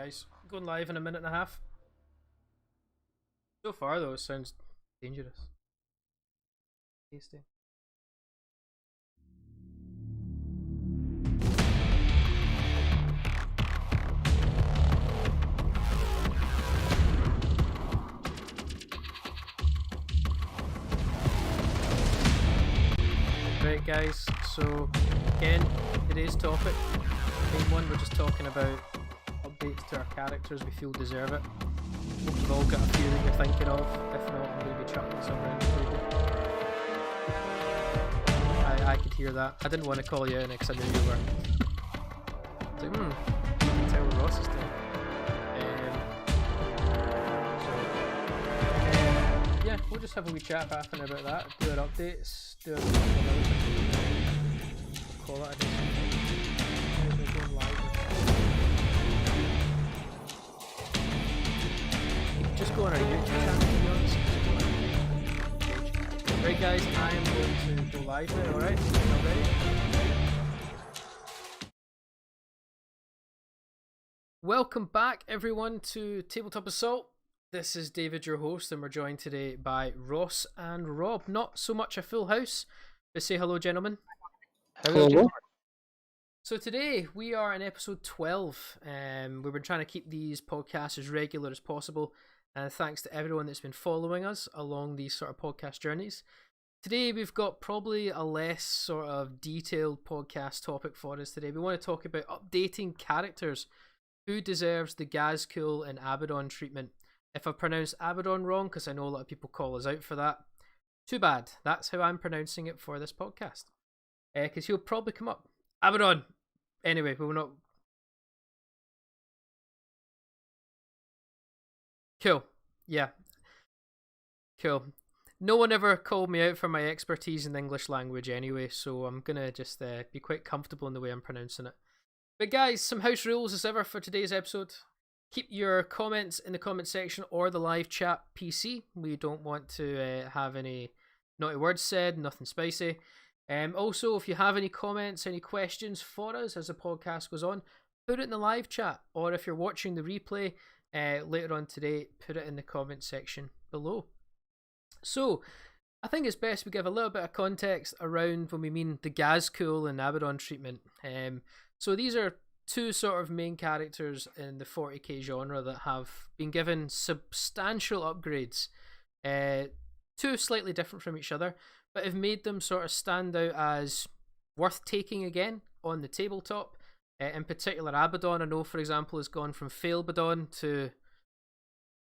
guys. Going live in a minute and a half. So far, though, it sounds dangerous. Tasty. Right, guys. So, again, today's topic. Main one, we're just talking about updates to our characters we feel deserve it. Hope you've all got a few that you're thinking of. If not, I'm going to be chucking some around the table. I could hear that. I didn't want to call you out because I knew you were. It's like, I can tell what Ross is doing. Yeah, we'll just have a wee chat half an hour about that. Do our updates. Do our call it a day. We're going live. Just go on our YouTube channel, to be honest. Right, guys, I am going to go live now, alright? All ready? Welcome back, everyone, to Tabletop Assault. This is David, your host, and we're joined today by Ross and Rob. Not so much a full house, but say hello, gentlemen. Hello. So today we are in episode 12. We've been trying to keep these podcasts as regular as possible, and thanks to everyone that's been following us along these sort of podcast journeys. Today we've got probably a less sort of detailed podcast topic for us today. We want to talk about updating characters. Who deserves the Ghazghkull and Abaddon treatment? If I pronounced Abaddon wrong, because I know a lot of people call us out for that, too bad. That's how I'm pronouncing it for this podcast. Because he'll probably come up. Abaddon! Anyway, we will not... Cool. Yeah. Cool. No one ever called me out for my expertise in the English language anyway, so I'm going to just be quite comfortable in the way I'm pronouncing it. But guys, some house rules as ever for today's episode. Keep your comments in the comment section or the live chat PC. We don't want to have any naughty words said, nothing spicy. Also, if you have any comments, any questions for us as the podcast goes on, put it in the live chat. Or if you're watching the replay later on today, put it in the comment section below. So, I think it's best we give a little bit of context around when we mean the Ghazghkull and Abaddon treatment. So these are two sort of main characters in the 40k genre that have been given substantial upgrades, two slightly different from each other, but have made them sort of stand out as worth taking again on the tabletop. In particular, Abaddon, I know, for example, has gone from Failbadon to...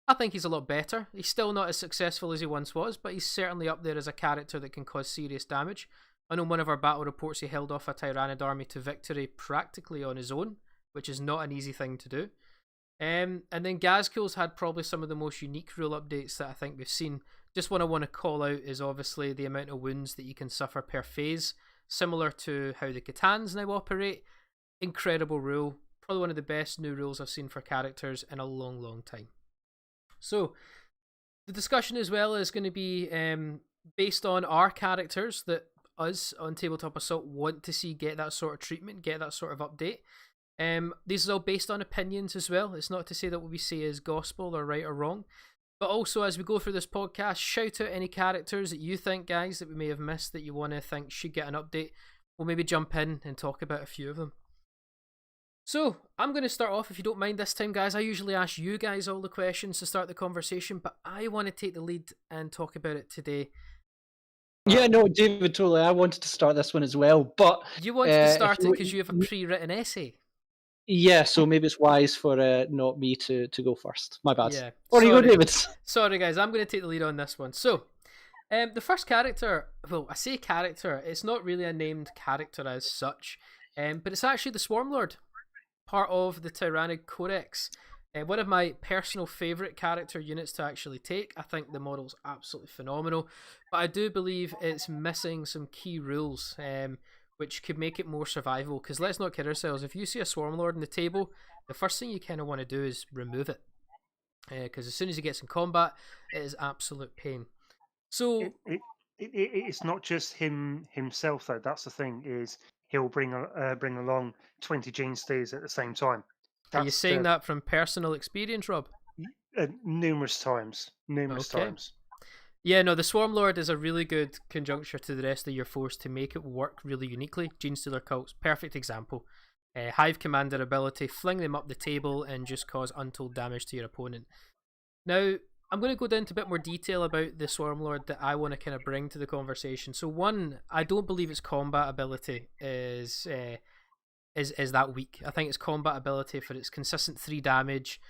I think he's a lot better. He's still not as successful as he once was, but he's certainly up there as a character that can cause serious damage. I know one of our battle reports he held off a Tyrannid army to victory practically on his own, which is not an easy thing to do. And then Ghazghkull's had probably some of the most unique rule updates that I think we've seen. Just what I want to call out is obviously the amount of wounds that you can suffer per phase, similar to how the C'tans now operate. Incredible rule. Probably one of the best new rules I've seen for characters in a long, long time. So, the discussion as well is going to be based on our characters that us on Tabletop Assault want to see get that sort of treatment, get that sort of update. This is all based on opinions as well. It's not to say that what we say is gospel or right or wrong. But also, as we go through this podcast, shout out any characters that you think, guys, that we may have missed that you want to think should get an update. We'll maybe jump in and talk about a few of them. So, I'm going to start off, if you don't mind this time, guys. I usually ask you guys all the questions to start the conversation, but I want to take the lead and talk about it today. Yeah, no, David, totally. I wanted to start this one as well, but... You wanted to start it because you have a pre-written essay. Yeah, so maybe it's wise for not me to go first. My bad. Yeah. Or you go, David. Sorry, guys. I'm going to take the lead on this one. So, the first character... Well, I say character. It's not really a named character as such, but it's actually the Swarmlord. Part of the Tyrannid Codex. One of my personal favourite character units to actually take. I think the model's absolutely phenomenal, but I do believe it's missing some key rules which could make it more survivable, because let's not kid ourselves, if you see a Swarmlord on the table, the first thing you kind of want to do is remove it, because as soon as he gets in combat, it is absolute pain. So it's not just himself though. That's the thing, is he'll bring along 20 gene steers at the same time. Are you saying that from personal experience, Rob? Numerous times. Okay. Yeah, no, the Swarmlord is a really good conjuncture to the rest of your force to make it work really uniquely. Genestealer Cult's perfect example. Hive Commander ability, fling them up the table and just cause untold damage to your opponent. Now, I'm going to go into a bit more detail about the Swarmlord that I want to kind of bring to the conversation. So one, I don't believe its combat ability is that weak. I think its combat ability for its consistent 3 damage,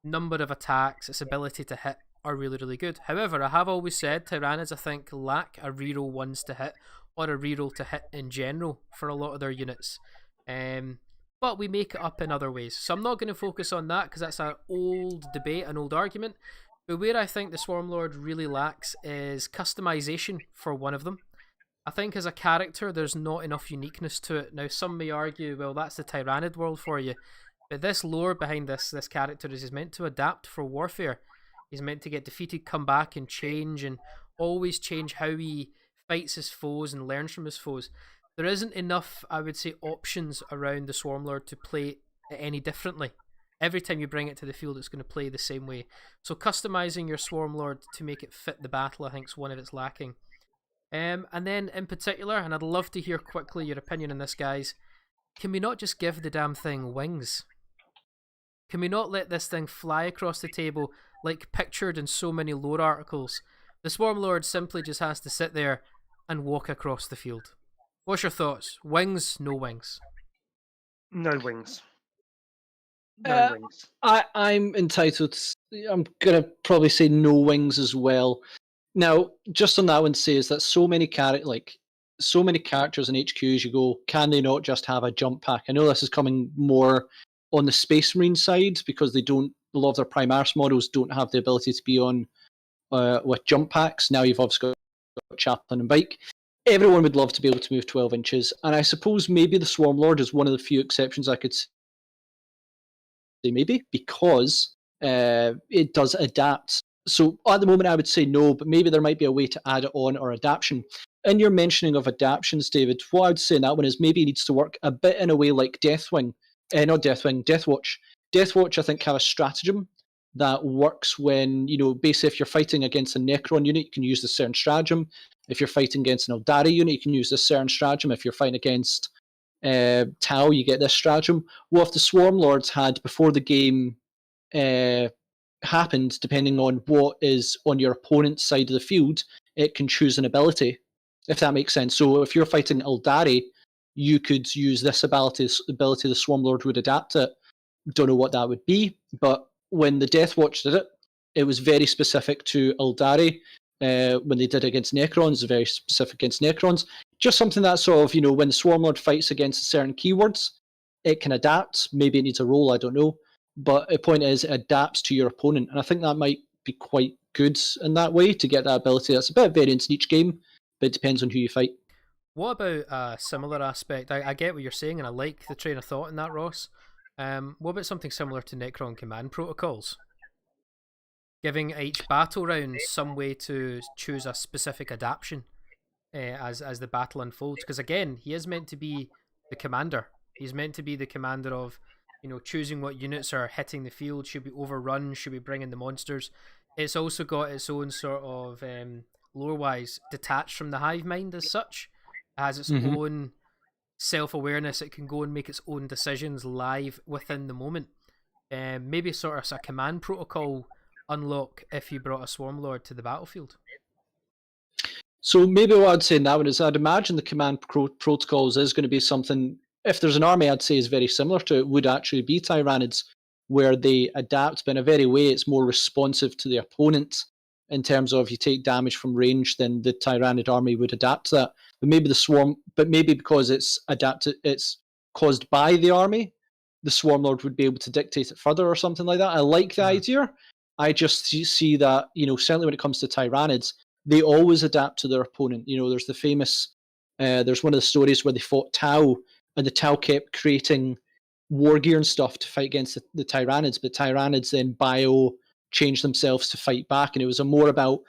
number of attacks, its ability to hit are really, really good. However, I have always said Tyrannids, I think, lack a reroll ones to hit or a reroll to hit in general for a lot of their units. But we make it up in other ways. So I'm not going to focus on that because that's an old debate, an old argument. But where I think the Swarmlord really lacks is customization for one of them. I think as a character, there's not enough uniqueness to it. Now, some may argue, well, that's the Tyrannid world for you. But this lore behind this character is he's meant to adapt for warfare. He's meant to get defeated, come back and change, and always change how he fights his foes and learns from his foes. There isn't enough, I would say, options around the Swarmlord to play it any differently. Every time you bring it to the field, it's going to play the same way. So customizing your Swarmlord to make it fit the battle, I think, is one of its lacking. And then in particular, and I'd love to hear quickly your opinion on this, guys, can we not just give the damn thing wings? Can we not let this thing fly across the table like pictured in so many lore articles? The Swarmlord simply just has to sit there and walk across the field. What's your thoughts? Wings, no wings? No wings. No wings. I'm entitled. I'm going to probably say no wings as well. Now, just on that one, says that so many characters in HQs, you go, can they not just have a jump pack? I know this is coming more on the Space Marine side because a lot of their Primaris models don't have the ability to be on with jump packs. Now you've obviously got Chaplain and Bike. Everyone would love to be able to move 12 inches, and I suppose maybe the Swarmlord is one of the few exceptions I could say, maybe, because it does adapt. So at the moment I would say no, but maybe there might be a way to add it on or adaptation. In your mentioning of adaptions, David, what I would say in that one is maybe it needs to work a bit in a way like Deathwatch. Deathwatch, I think, have a stratagem that works when, basically if you're fighting against a Necron unit, you can use the certain stratagem. If you're fighting against an Eldari unit, you can use this certain stratagem. If you're fighting against Tau, you get this stratagem. What if the Swarmlords had, before the game happened, depending on what is on your opponent's side of the field, it can choose an ability, if that makes sense. So if you're fighting Eldari, you could use this ability the Swarmlord would adapt it. Don't know what that would be, but when the Deathwatch did it, it was very specific to Eldari. When they did it against Necrons, very specific against Necrons. Just something that sort of, when the Swarmlord fights against certain keywords, it can adapt. Maybe it needs a roll, I don't know. But the point is, it adapts to your opponent. And I think that might be quite good in that way to get that ability. That's a bit of variance in each game, but it depends on who you fight. What about a similar aspect? I get what you're saying, and I like the train of thought in that, Ross. What about something similar to Necron command protocols? Giving each battle round some way to choose a specific adaptation as the battle unfolds. Because again, he is meant to be the commander. He's meant to be the commander of, choosing what units are hitting the field. Should we overrun? Should we bring in the monsters? It's also got its own sort of lore-wise detached from the hive mind as such. It has its own self-awareness. It can go and make its own decisions live within the moment. Maybe sort of a command protocol unlock if you brought a Swarmlord to the battlefield. So maybe what I'd say in that one is I'd imagine the command protocols is going to be something, if there's an army I'd say is very similar to it, would actually be Tyrannids, where they adapt, but in a very way it's more responsive to the opponent in terms of you take damage from range, then the Tyrannid army would adapt to that. But maybe because it's adapted, it's caused by the army, the Swarmlord would be able to dictate it further or something like that. I like the idea. I just see that, certainly when it comes to Tyrannids, they always adapt to their opponent. There's the famous, there's one of the stories where they fought Tau, and the Tau kept creating war gear and stuff to fight against the Tyrannids, but Tyrannids then changed themselves to fight back, and it was more about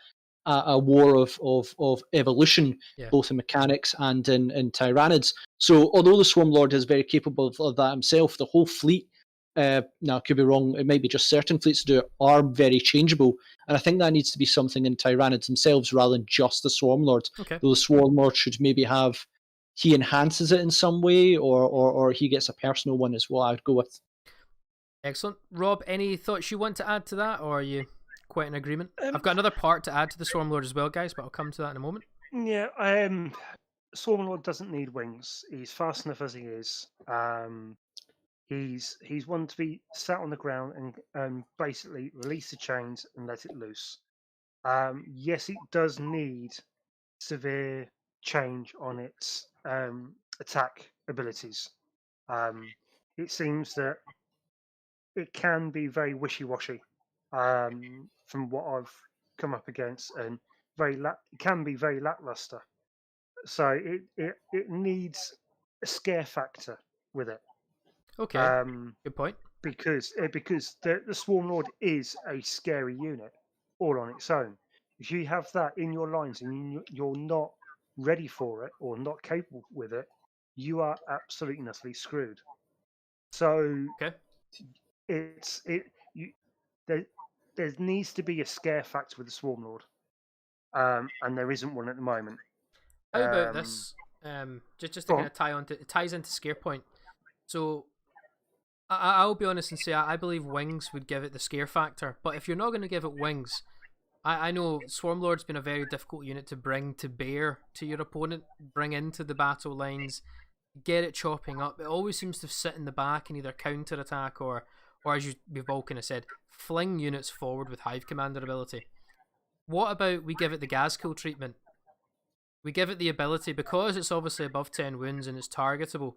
a war of evolution, both in mechanics and in Tyrannids. So although the Swarmlord is very capable of that himself, the whole fleet now I could be wrong, it might be just certain fleets do it, are very changeable. And I think that needs to be something in Tyranids themselves rather than just the Swarmlord. Okay. Though the Swarmlord should maybe have, he enhances it in some way, or he gets a personal one is what I'd go with. Excellent. Rob, any thoughts you want to add to that, or are you quite in agreement? I've got another part to add to the Swarmlord as well, guys, but I'll come to that in a moment. Yeah, Swarmlord doesn't need wings. He's fast enough as he is. He's one to be sat on the ground and basically release the chains and let it loose. Yes, it does need severe change on its attack abilities. It seems that it can be very wishy-washy from what I've come up against, and it can be very lackluster. So it needs a scare factor with it. Okay, good point. Because the Swarmlord is a scary unit all on its own. If you have that in your lines and you're not ready for it or not capable with it, you are absolutely and utterly screwed. So Okay. There needs to be a scare factor with the Swarmlord, and there isn't one at the moment. How about this? Just to kind of ties into scare point. So I'll be honest and say I believe wings would give it the scare factor. But if you're not going to give it wings, I know Swarmlord's been a very difficult unit to bring to bear to your opponent, bring into the battle lines, get it chopping up. It always seems to sit in the back and either counter attack or as we've all kind of said, fling units forward with Hive Commander ability. What about we give it the Ghazghkull treatment? We give it the ability, because it's obviously above 10 wounds and it's targetable.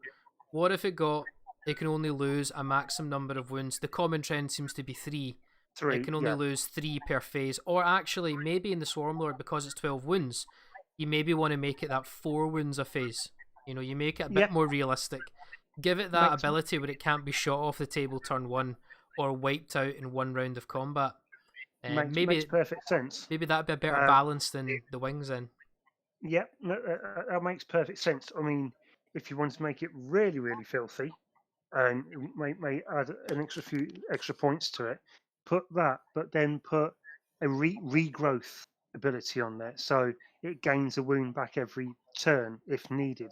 What if it can only lose a maximum number of wounds? The common trend seems to be 3. It can only lose 3 per phase. Or actually, maybe in the Swarmlord, because it's 12 wounds, you maybe want to make it that 4 wounds a phase. You make it a bit more realistic. Give it that ability where it can't be shot off the table turn 1 or wiped out in 1 round of combat. Makes perfect sense. Maybe that'd be a better balance than the wings then. Yeah, that makes perfect sense. I mean, if you want to make it really, really filthy, and may add an few extra points to it, put that, but then put a regrowth ability on there, so it gains a wound back every turn if needed.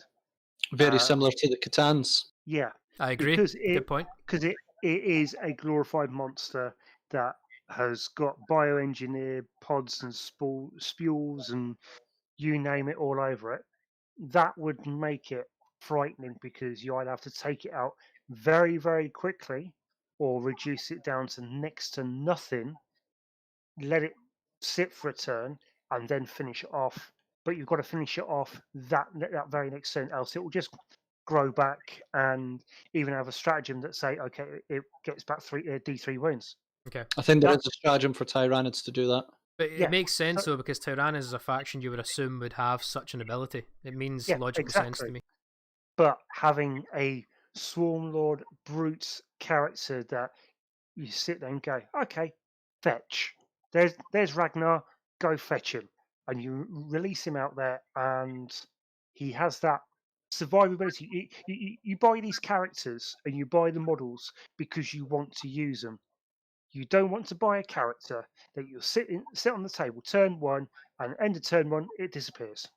Very similar to the Catans. Yeah, I agree. Good point. Because it is a glorified monster that has got bioengineered pods and spules and you name it all over it. That would make it frightening, because you either have to take it out very, very quickly or reduce it down to next to nothing, let it sit for a turn, and then finish it off. But you've got to finish it off that very next turn, else it will just grow back and even have a stratagem that say, okay, it gets back D3 wounds. Okay. I think there is a stratagem for Tyranids to do that. But it makes sense though, because Tyranids is a faction you would assume would have such an ability. It means logical sense to me. But having a Swarmlord brute character that you sit there and go, okay, fetch. There's Ragnar, go fetch him. And you release him out there, and he has that survivability. You buy these characters and you buy the models because you want to use them. You don't want to buy a character that you'll sit on the table, turn 1, and end of turn 1, it disappears.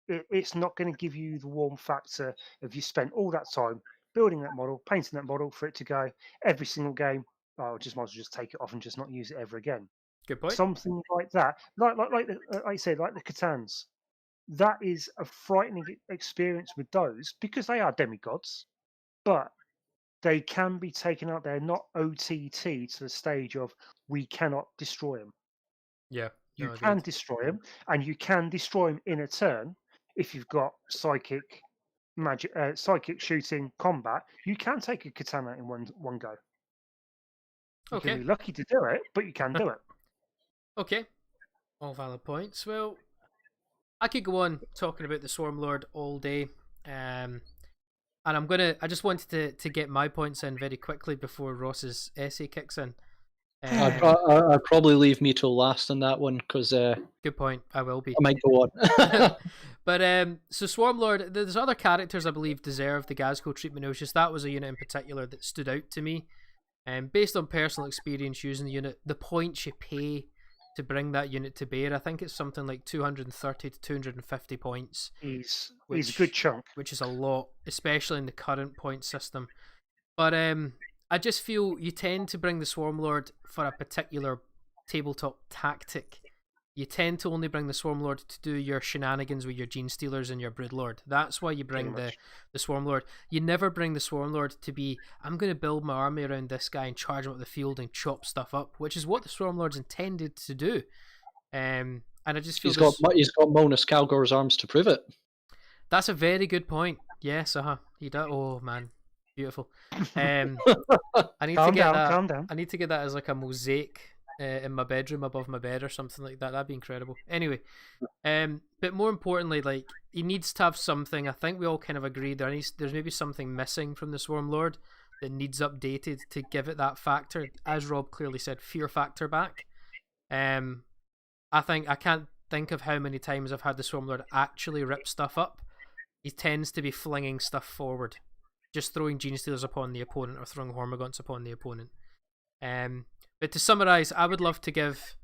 It's not going to give you the warm factor of you spent all that time building that model, painting that model for it to go every single game. Oh, just might as well just take it off and just not use it ever again. Good point. Something like that, like I said, like the Catans. That is a frightening experience with those, because they are demigods, but they can be taken out there, not OTT to the stage of we cannot destroy them. Yeah. You can destroy them, and you can destroy them in a turn if you've got psychic magic, psychic shooting combat. You can take a katana in one go. You can be lucky to do it, but you can do it. Okay. All valid points. Well, I could go on talking about the Swarmlord all day. And I just wanted to get my points in very quickly before Ross's essay kicks in. I'd probably leave me till last on that one, because good point. I will be. I might go on. But so Swarmlord, there's other characters I believe deserve the Ghazghkull treatment. It was just that was a unit in particular that stood out to me Based on personal experience using the unit, the points you pay to bring that unit to bear, I think it's something like 230 to 250 points. He's a good chunk. Which is a lot, especially in the current point system. But I just feel you tend to bring the Swarmlord for a particular tabletop tactic. You tend to only bring the Swarmlord to do your shenanigans with your Gene Stealers and your Broodlord. That's why you bring the Swarmlord. You never bring the Swarmlord to be, I'm going to build my army around this guy and charge him up the field and chop stuff up, which is what the Swarmlord's intended to do. And I just feel he's got Molnus Calgor's arms to prove it. That's a very good point. Yes, he does. Oh man, beautiful. I need to get that. Calm down. I need to get that as like a mosaic in my bedroom above my bed or something like that. That'd be incredible. Anyway, but more importantly, like he needs to have something. I think we all kind of agree there's maybe something missing from the Swarmlord that needs updated to give it that factor. As Rob clearly said, fear factor back. I can't think of how many times I've had the Swarmlord actually rip stuff up. He tends to be flinging stuff forward, just throwing Gene Stealers upon the opponent or throwing Hormagaunts upon the opponent. But to summarise, I would love to give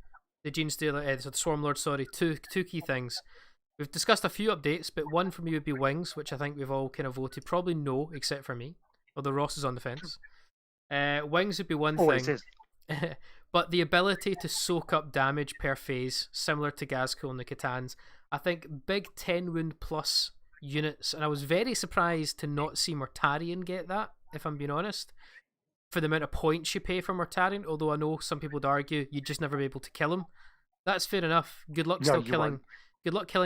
the the Swarmlord, two key things. We've discussed a few updates, but one for me would be wings, which I think we've all kind of voted probably no, except for me, although Ross is on the fence. Wings would be one thing. But the ability to soak up damage per phase, similar to Ghazghkull and the C'tans, I think big 10 wound plus units, and I was very surprised to not see Mortarion get that, if I'm being honest, for the amount of points you pay for Mortarion, although I know some people would argue you'd just never be able to kill him. That's fair enough. Good luck killing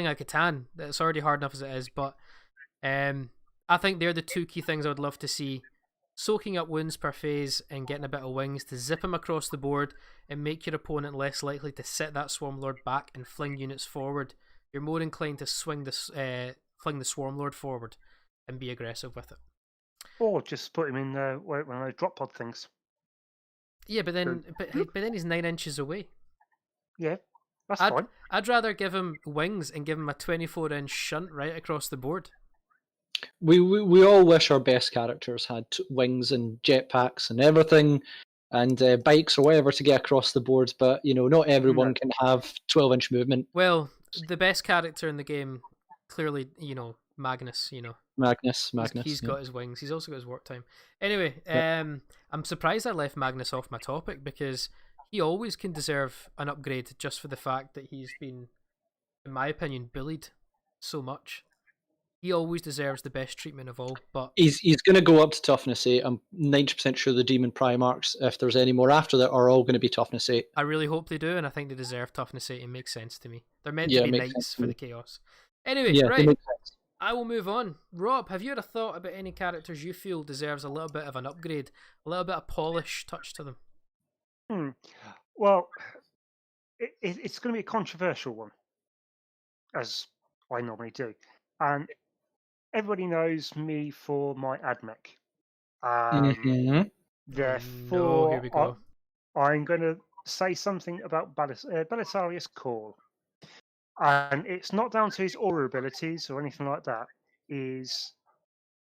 a C'tan. It's already hard enough as it is, but I think they're the two key things I would love to see. Soaking up wounds per phase and getting a bit of wings to zip him across the board and make your opponent less likely to sit that Swarmlord back and fling units forward. You're more inclined to fling the Swarmlord forward and be aggressive with it. Or just put him in one of those drop pod things. Yeah, but then he's 9 inches away. Yeah, that's fine. I'd rather give him wings and give him a 24-inch shunt right across the board. We all wish our best characters had wings and jetpacks and everything, and bikes or whatever to get across the board. But not everyone can have 12-inch movement. Well, the best character in the game, clearly, Magnus. Magnus. He's got his wings. He's also got his work time. Anyway, I'm surprised I left Magnus off my topic because he always can deserve an upgrade just for the fact that he's been, in my opinion, bullied so much. He always deserves the best treatment of all, but he's going to go up to toughness 8. I'm 90% sure the Demon Primarchs, if there's any more after that, are all going to be toughness 8. I really hope they do, and I think they deserve toughness 8. It makes sense to me. They're meant to be knights for the chaos. Anyway, right. I will move on. Rob, have you had a thought about any characters you feel deserves a little bit of an upgrade, a little bit of polish touch to them? Well, it's going to be a controversial one, as I normally do, and everybody knows me for my AdMech. Therefore, here we go. I'm going to say something about Belisarius Cawl. And it's not down to his aura abilities or anything like that. Is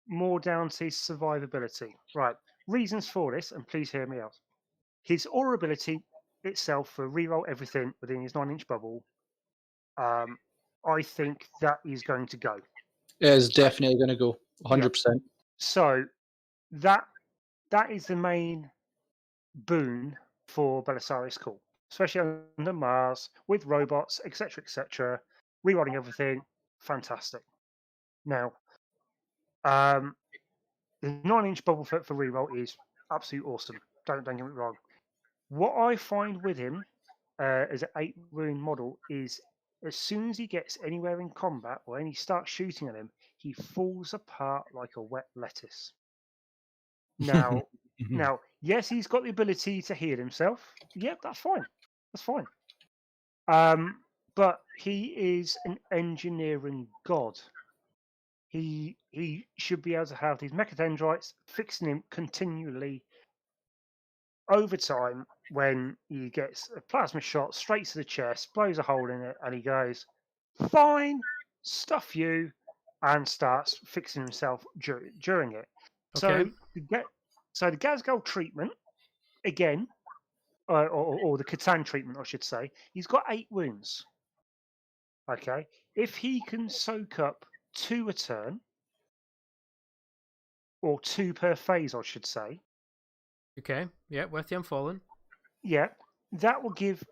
more down to his survivability. Right. Reasons for this, and please hear me out. His aura ability itself for reroll everything within his 9-inch bubble, I think that is going to go. It is definitely going to go 100%. Yeah. So that is the main boon for Belisarius Cawl, especially under Mars with robots, etc., rerolling everything, fantastic. Now, the 9-inch bubble for reroll is absolutely awesome. Don't get me wrong. What I find with him as an 8-wound model is as soon as he gets anywhere in combat or when he starts shooting at him, he falls apart like a wet lettuce. Now, yes, he's got the ability to heal himself. Yep, that's fine. That's fine. But he is an engineering god. He should be able to have these mechadendrites fixing him continually over time when he gets a plasma shot straight to the chest, blows a hole in it, and he goes, fine, stuff you, and starts fixing himself during it. Okay. So the Ghazghkull treatment again, or the Catan treatment, I should say, he's got 8 wounds. Okay, if he can soak up 2 a turn, or 2 per phase, I should say. Okay, yeah, with you, I'm following. Yeah, that will give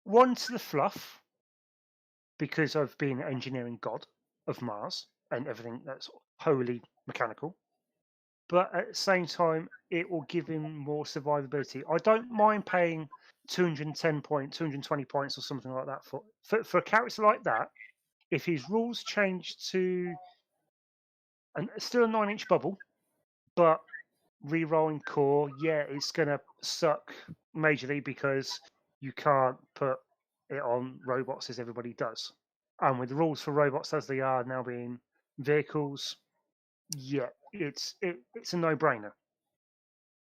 1 to the fluff, because I've been engineering god of Mars and everything that's wholly mechanical. But at the same time, it will give him more survivability. I don't mind paying 210 points, 220 points, or something like that for a character like that. If his rules change to still a 9-inch bubble, but re-rolling core, yeah, it's gonna suck majorly because you can't put it on robots as everybody does. And with the rules for robots as they are now being vehicles, yeah, it's a no-brainer.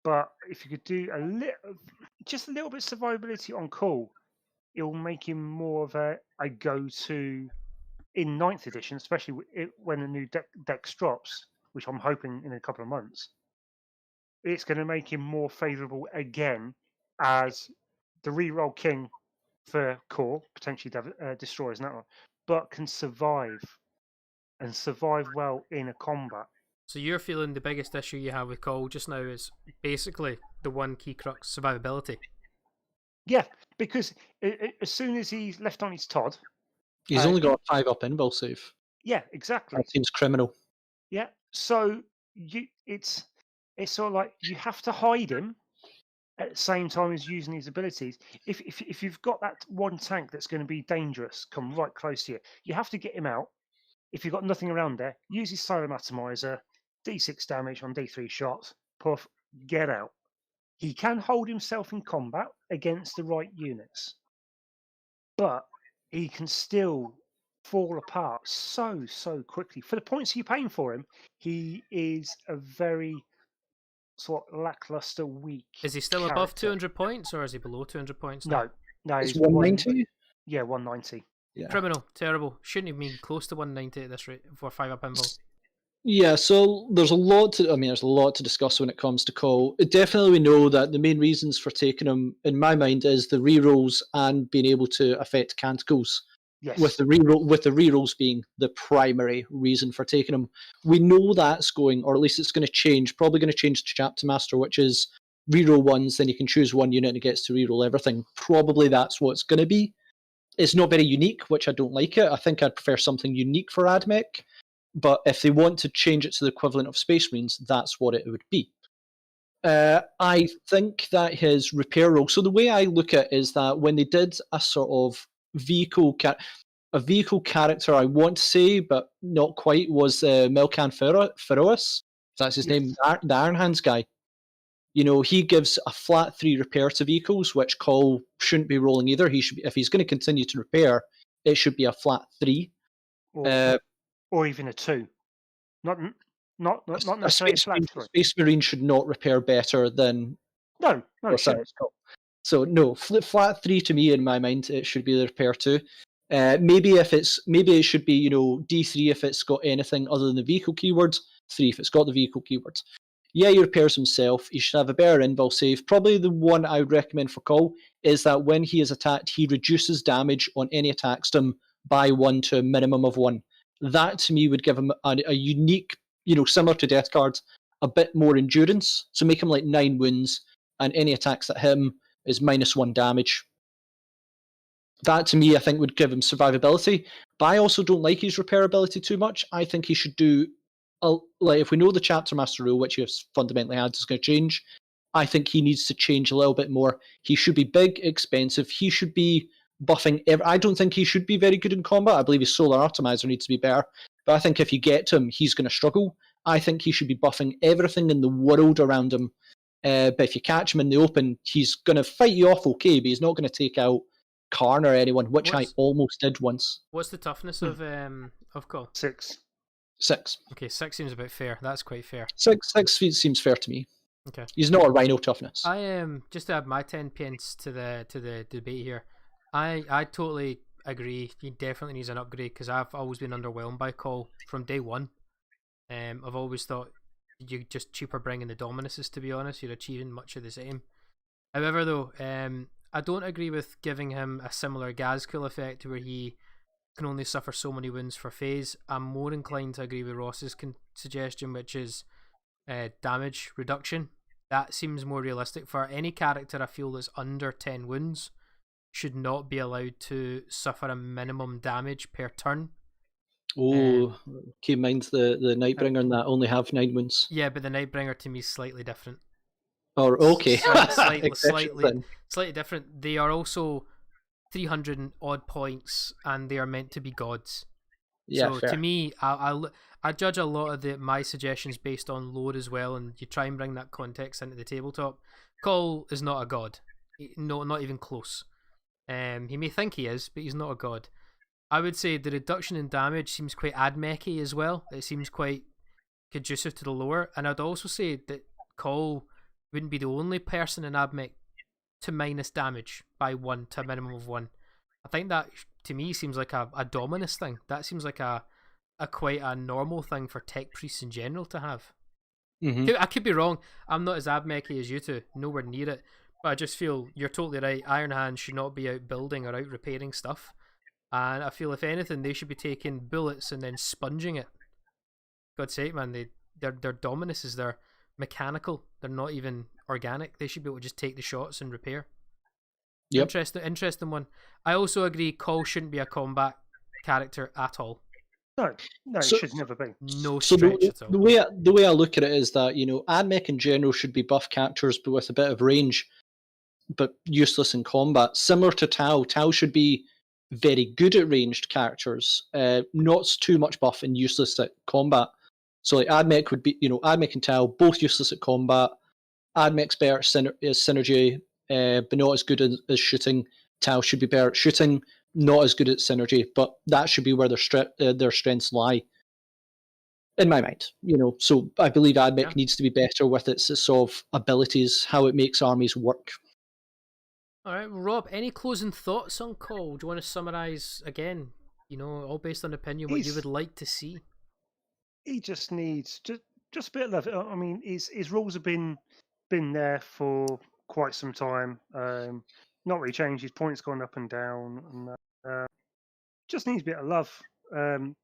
But if you could do just a little bit of survivability on call, it will make him more of a go-to in 9th edition, especially when the new dex drops, which I'm hoping in a couple of months. It's going to make him more favourable again as the reroll king for core, potentially destroys that one, but can survive and survive well in a combat. So you're feeling the biggest issue you have with Cole just now is basically the one key crux, survivability. Yeah, because as soon as he's left on his Todd, He's only got a 5-up invul save. Yeah, exactly. That seems criminal. Yeah, so it's sort of like you have to hide him at the same time as using his abilities. If you've got that one tank that's going to be dangerous, come right close to you, you have to get him out. If you've got nothing around there, use his Silent Atomizer, D6 damage on D3 shots, puff, get out. He can hold himself in combat against the right units, but he can still fall apart so quickly. For the points you're paying for him, he is a very sort of lackluster, weak. Is he still above 200 points, or is he below 200 points now? No, it's 190. Yeah, 190. Yeah. Criminal, terrible. Shouldn't have been close to 190 at this rate for 5-up invul. Yeah, so there's a lot to discuss when it comes to Call. Definitely we know that the main reasons for taking him, in my mind, is the rerolls and being able to affect canticles. Yes. With the rerolls being the primary reason for taking him. We know that's going, or at least it's going to change, probably going to change to Chapter Master, which is reroll ones, then you can choose one unit and it gets to reroll everything. Probably that's what it's going to be. It's not very unique, which I don't like it. I think I'd prefer something unique for AdMech. But if they want to change it to the equivalent of Space Marines, that's what it would be. I think that his repair roll. So the way I look at it is that when they did a sort of vehicle character, I want to say, but not quite, was Melkan Ferois. That's his name, the Iron Hands guy. You know, he gives a flat 3 repair to vehicles, which Call shouldn't be rolling either. He should be, if he's going to continue to repair, it should be a flat 3. Or even a 2. Not necessarily a flat 3. Space Marine should not repair better than no, it shouldn't. So no, flat 3 to me in my mind it should be the repair 2. Maybe it should be, you know, D3 if it's got anything other than the vehicle keywords, 3 if it's got the vehicle keywords. Yeah, he repairs himself. He should have a better invul save. Probably the one I would recommend for Call is that when he is attacked, he reduces damage on any attacks to him by 1 to a minimum of 1. That to me would give him a unique, you know, similar to Death Cards, a bit more endurance. So make him like 9 wounds, and any attacks that hit him is -1 damage. That to me, I think, would give him survivability. But I also don't like his repair ability too much. I think he should do, like, if we know the Chapter Master rule, which he has fundamentally had, is going to change, I think he needs to change a little bit more. He should be big, expensive. He should be buffing. I don't think he should be very good in combat. I believe his Solar Atomizer needs to be better. But I think if you get to him, he's going to struggle. I think he should be buffing everything in the world around him. But if you catch him in the open, he's going to fight you off okay, but he's not going to take out Karn or anyone, which I almost did once. What's the toughness of Call? 6. 6. Okay, 6 seems about fair. That's quite fair. 6 seems fair to me. Okay. He's not a rhino toughness. I am just to add my 10 pence to the debate here. I totally agree. He definitely needs an upgrade because I've always been underwhelmed by Call from day one. I've always thought you just cheaper bringing the Dominuses, to be honest. You're achieving much of the same. However, though, I don't agree with giving him a similar Ghazghkull effect where he can only suffer so many wounds for phase. I'm more inclined to agree with Ross's suggestion, which is damage reduction. That seems more realistic for any character. I feel that's under 10 wounds should not be allowed to suffer a minimum damage per turn. Oh, keep in mind the Nightbringer and that only have 9 wounds. Yeah, but the Nightbringer to me is slightly different. Or okay, slightly different. They are also 300 and odd points, and they are meant to be gods. Yeah, so fair. To me, I judge a lot of my suggestions based on lore as well, and you try and bring that context into the tabletop. Cawl is not a god, no, not even close. He may think he is, but he's not a god. I would say the reduction in damage seems quite admechy as well. It seems quite conducive to the lore, and I'd also say that Cawl wouldn't be the only person in Admech to minus damage by 1 to a minimum of 1. I think that to me seems like a Dominus thing. That seems like a quite a normal thing for tech priests in general to have. I could be wrong. I'm not as Admechy as you two, nowhere near it. But I just feel you're totally right. Iron Hands should not be out building or out repairing stuff. And I feel if anything, they should be taking bullets and then sponging it. God's sake, man, their Dominuses, they're mechanical. They're not even organic. They should be able to just take the shots and repair. Yep. Interesting one. I also agree Cawl shouldn't be a combat character at all. No, it should never be. No stretch at all. The way I look at it is that, Admech in general should be buff characters but with a bit of range, but useless in combat. Similar to Tau. Tau should be very good at ranged characters, not too much buff and useless at combat. So like Admech would be, Admech and Tau both useless at combat. Admech's better at synergy, but not as good as shooting. Tau should be better at shooting, not as good at synergy, but that should be where their strengths lie, in my mind. So I believe Admech needs to be better with its sort of abilities, how it makes armies work. Mm-hmm. All right, Rob, any closing thoughts on Cawl? Do you want to summarize again? All based on opinion, what you would like to see. He just needs just a bit of love. I mean, his rules have been there for quite some time. Not really changed. His points gone up and down, and just needs a bit of love. I'm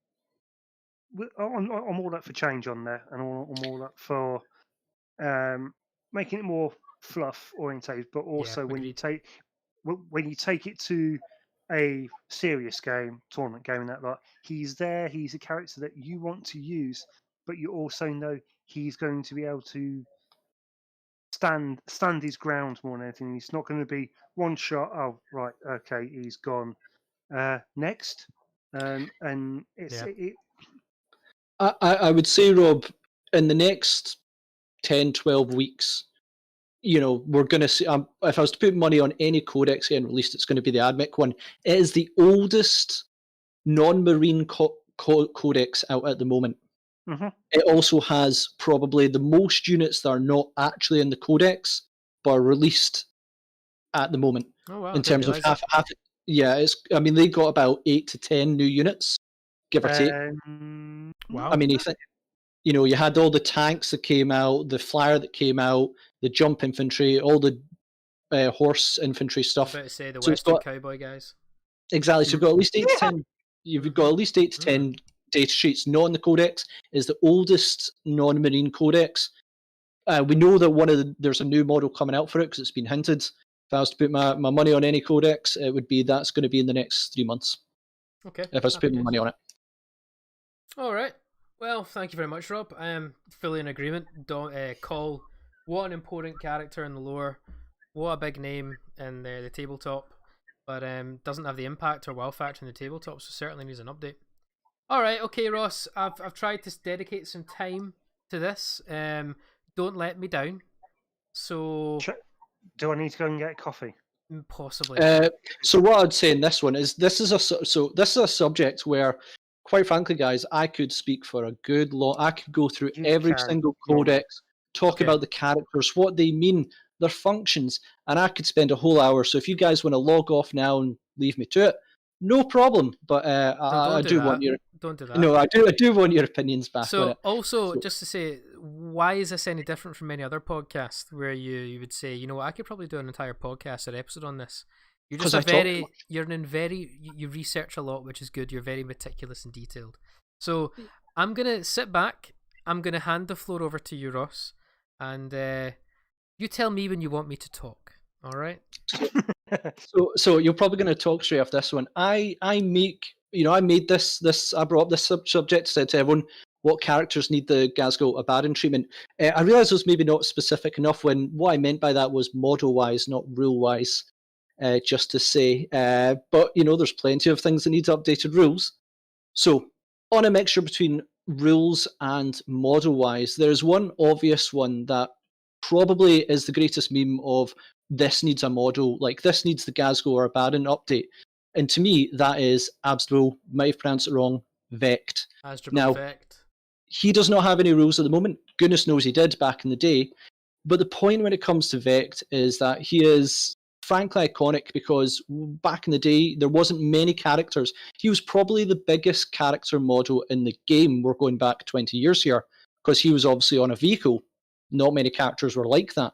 all up for change on there, and I'm all up for making it more fluff orientated, but also when you take it to a serious tournament game, and that he's there, he's a character that you want to use, but you also know he's going to be able to stand his ground more than anything. He's not going to be one shot. Oh right, okay, he's gone. Next, and it's I would say, Rob, in the next 10, 12 weeks, we're going to see, if I was to put money on any codex getting released, it's going to be the Admech one. It is the oldest non-marine codex out at the moment. Mm-hmm. It also has probably the most units that are not actually in the codex, but are released at the moment. Oh, wow. In terms of half. Yeah, they got about 8 to 10 new units, give or take. Wow. I mean, you had all the tanks that came out, the flyer that came out, the jump infantry, all the horse infantry stuff. I was about to say the So Western cowboy guys. Exactly. So you've got at least 8 to 10. You've got at least 8 to 10 data sheets not in the codex. Is the oldest non-marine codex. We know that there's a new model coming out for it because it's been hinted. If I was to put my money on any codex, it would be that's going to be in the next 3 months. Okay. If I was to put my money on it. All right. Well, thank you very much, Rob. I am fully in agreement. Cawl, what an important character in the lore. What a big name in the tabletop. But doesn't have the impact or wow factor in the tabletop, so certainly needs an update. All right, okay, Ross. I've tried to dedicate some time to this. Don't let me down. So, do I need to go and get a coffee? Possibly. So what I'd say in this one is this is a subject where, quite frankly, guys, I could speak for a good long. I could go through every single codex, talk about the characters, what they mean, their functions, and I could spend a whole hour. So if you guys want to log off now and leave me to it, no problem. But I do want your. Don't do that. No, I do want your opinions back on it. Also, just to say, why is this any different from any other podcast where you would say, you know what, I could probably do an entire podcast or episode on this? You're just you research a lot, which is good. You're very meticulous and detailed. So I'm gonna sit back. I'm gonna hand the floor over to you, Ross, and you tell me when you want me to talk. All right. So you're probably going to talk straight off this one. I made this. I brought up this subject, said to everyone what characters need the Ghazghkull Abaddon treatment. I realised it was maybe not specific enough when what I meant by that was model wise, not rule wise. Just to say, but there's plenty of things that need updated rules. So on a mixture between rules and model wise, there's one obvious one that probably is the greatest meme of this needs a model, like this needs the Ghazghkull or Abaddon update. And to me, that is Asdrubal, might have pronounced it wrong, Vect. Now, Vect. He does not have any rules at the moment. Goodness knows he did back in the day. But the point when it comes to Vect is that he is frankly iconic because back in the day, there wasn't many characters. He was probably the biggest character model in the game. We're going back 20 years here because he was obviously on a vehicle. Not many characters were like that.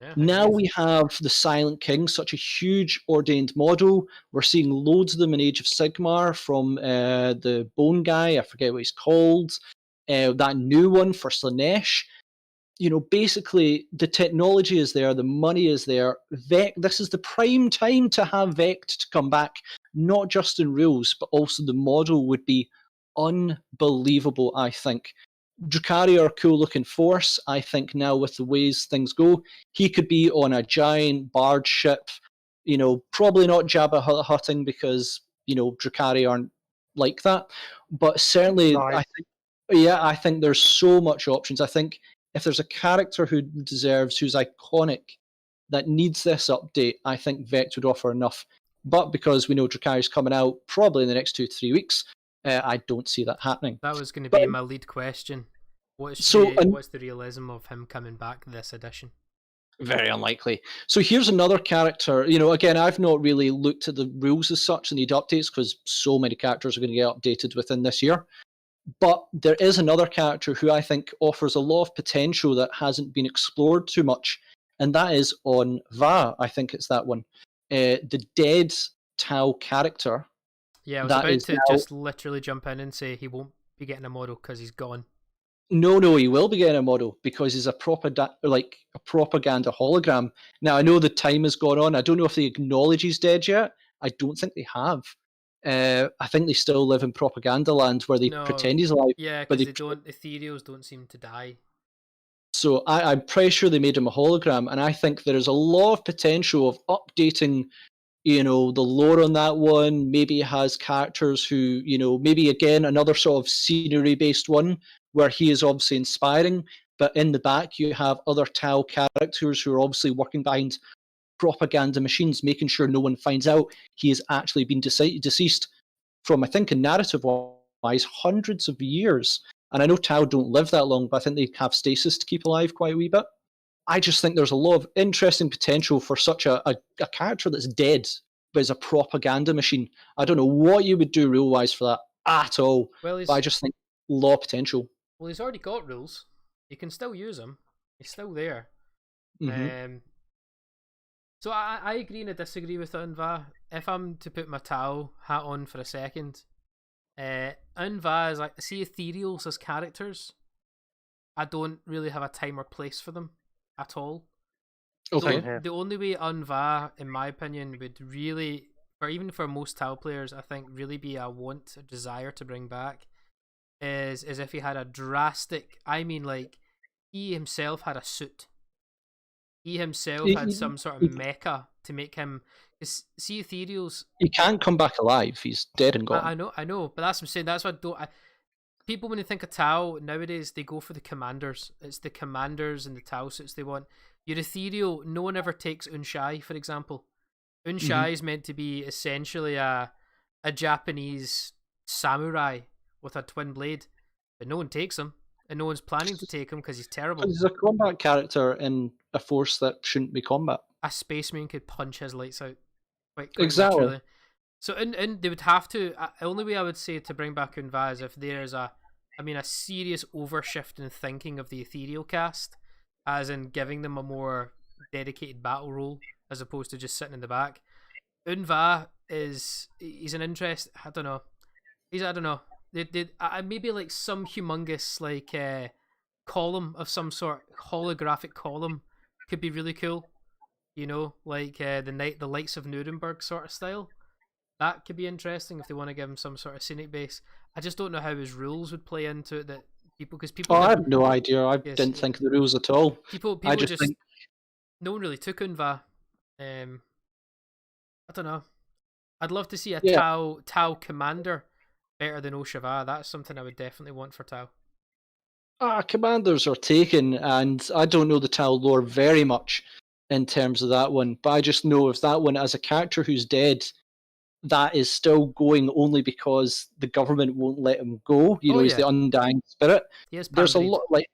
Yeah, now we have the Silent King, such a huge ordained model. We're seeing loads of them in Age of Sigmar from the Bone Guy, I forget what he's called. That new one for Slanesh. Basically the technology is there, the money is there. This is the prime time to have Vect to come back, not just in rules, but also the model would be unbelievable, I think. Drukhari are a cool looking force. I think now with the ways things go, he could be on a giant barge ship, probably not Jabba hutting because, Drukhari aren't like that. But certainly, right. I think there's so much options. I think if there's a character who's iconic, that needs this update, I think Vect would offer enough. But because we know Drukhari's coming out probably in the next 2 to 3 weeks, I don't see that happening. That was going to be my lead question. What's the realism of him coming back this edition? Very unlikely. So here's another character. Again, I've not really looked at the rules as such and need updates because so many characters are going to get updated within this year. But there is another character who I think offers a lot of potential that hasn't been explored too much, and that is on Va. I think it's that one. The dead Tau character. Yeah, I was about to just literally jump in and say he won't be getting a model because he's gone. No, he will be getting a model because he's a propaganda hologram. Now, I know the time has gone on. I don't know if they acknowledge he's dead yet. I don't think they have. I think they still live in propaganda land where they pretend he's alive. Yeah, because ethereals don't seem to die. So I'm pretty sure they made him a hologram, and I think there is a lot of potential of updating the lore on that one. Maybe it has characters who, maybe again another sort of scenery-based one where he is obviously inspiring, but in the back you have other Tau characters who are obviously working behind propaganda machines, making sure no one finds out he has actually been deceased from, I think, in narrative-wise, hundreds of years. And I know Tau don't live that long, but I think they have stasis to keep alive quite a wee bit. I just think there's a lot of interesting potential for such a character that's dead, but is a propaganda machine. I don't know what you would do rule-wise for that at all, but I just think a lot of potential. Well, he's already got rules. You can still use them. He's still there. Mm-hmm. So I agree and I disagree with Unva. If I'm to put my Tau hat on for a second, Unva is like, see ethereals as characters, I don't really have a time or place for them at all. Okay. The only way Unva, in my opinion, would really, or even for most Tau players, I think really be a want, a desire to bring back, is if he had a drastic, I mean like, he himself had a suit. He himself had some sort of mecha to make him. See, ethereals. He can't come back alive. He's dead and gone. I know, but that's what I'm saying. That's what people, when they think of Tau nowadays, they go for the commanders. It's the commanders and the Tau suits they want. Your ethereal, no one ever takes Unshai, for example. Unshai is meant to be essentially a Japanese samurai with a twin blade, but no one takes him. And no one's planning to take him because he's terrible. He's a combat character in a force that shouldn't be combat. A spaceman could punch his lights out. Quite exactly. Literally. So, and they would have to. The only way I would say to bring back Unva is if there's a I mean a serious overshift in thinking of the ethereal cast, as in giving them a more dedicated battle role as opposed to just sitting in the back. Unva he's an interest. I don't know. I don't know. Maybe like some humongous like column of some sort, holographic column could be really cool. You know, like the Lights of Nuremberg sort of style. That could be interesting if they want to give him some sort of scenic base. I just don't know how his rules would play into it. That people, because people Oh, I never, have no idea. I yes, didn't think of the rules at all. I people just just think, no one really took Unva. I don't know. I'd love to see a yeah, Tau commander better than Oshava. That's something I would definitely want for Tau. commanders are taken, and I don't know the Tal lore very much in terms of that one, but I just know if that one, as a character who's dead, that is still going only because the government won't let him go. You Oh know, he's yeah, the undying spirit. he is There's a Pambreed. lot, like,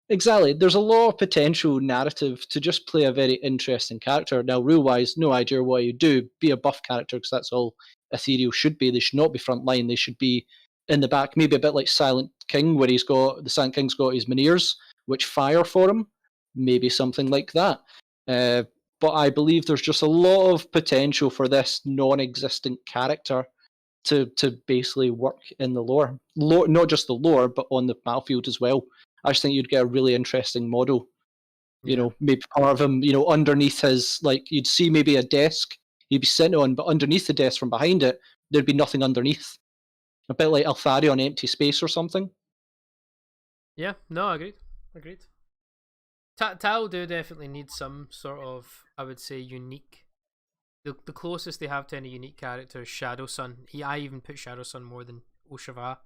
exactly. There's a lot of potential narrative to just play a very interesting character. Now, rule wise, no idea what you do. Be a buff character because that's all ethereal should be. They should not be front line. They should be in the back. Maybe a bit like Silent King, where the Silent King's got his Minears, which fire for him. Maybe something like that. Uh, but I believe there's just a lot of potential for this non-existent character to basically work in the lore, not just the lore, but on the battlefield as well. I just think you'd get a really interesting model. You Yeah, know, maybe part of him, underneath his, like, you'd see maybe a desk he'd be sitting on, but underneath the desk from behind it, there'd be nothing underneath. A bit like Althari on Empty Space or something. yeah. No, agreed. Agreed. Tau do definitely need some sort of, I would say, unique. The closest they have to any unique character is Shadow Sun. I even put Shadow Sun more than Oshava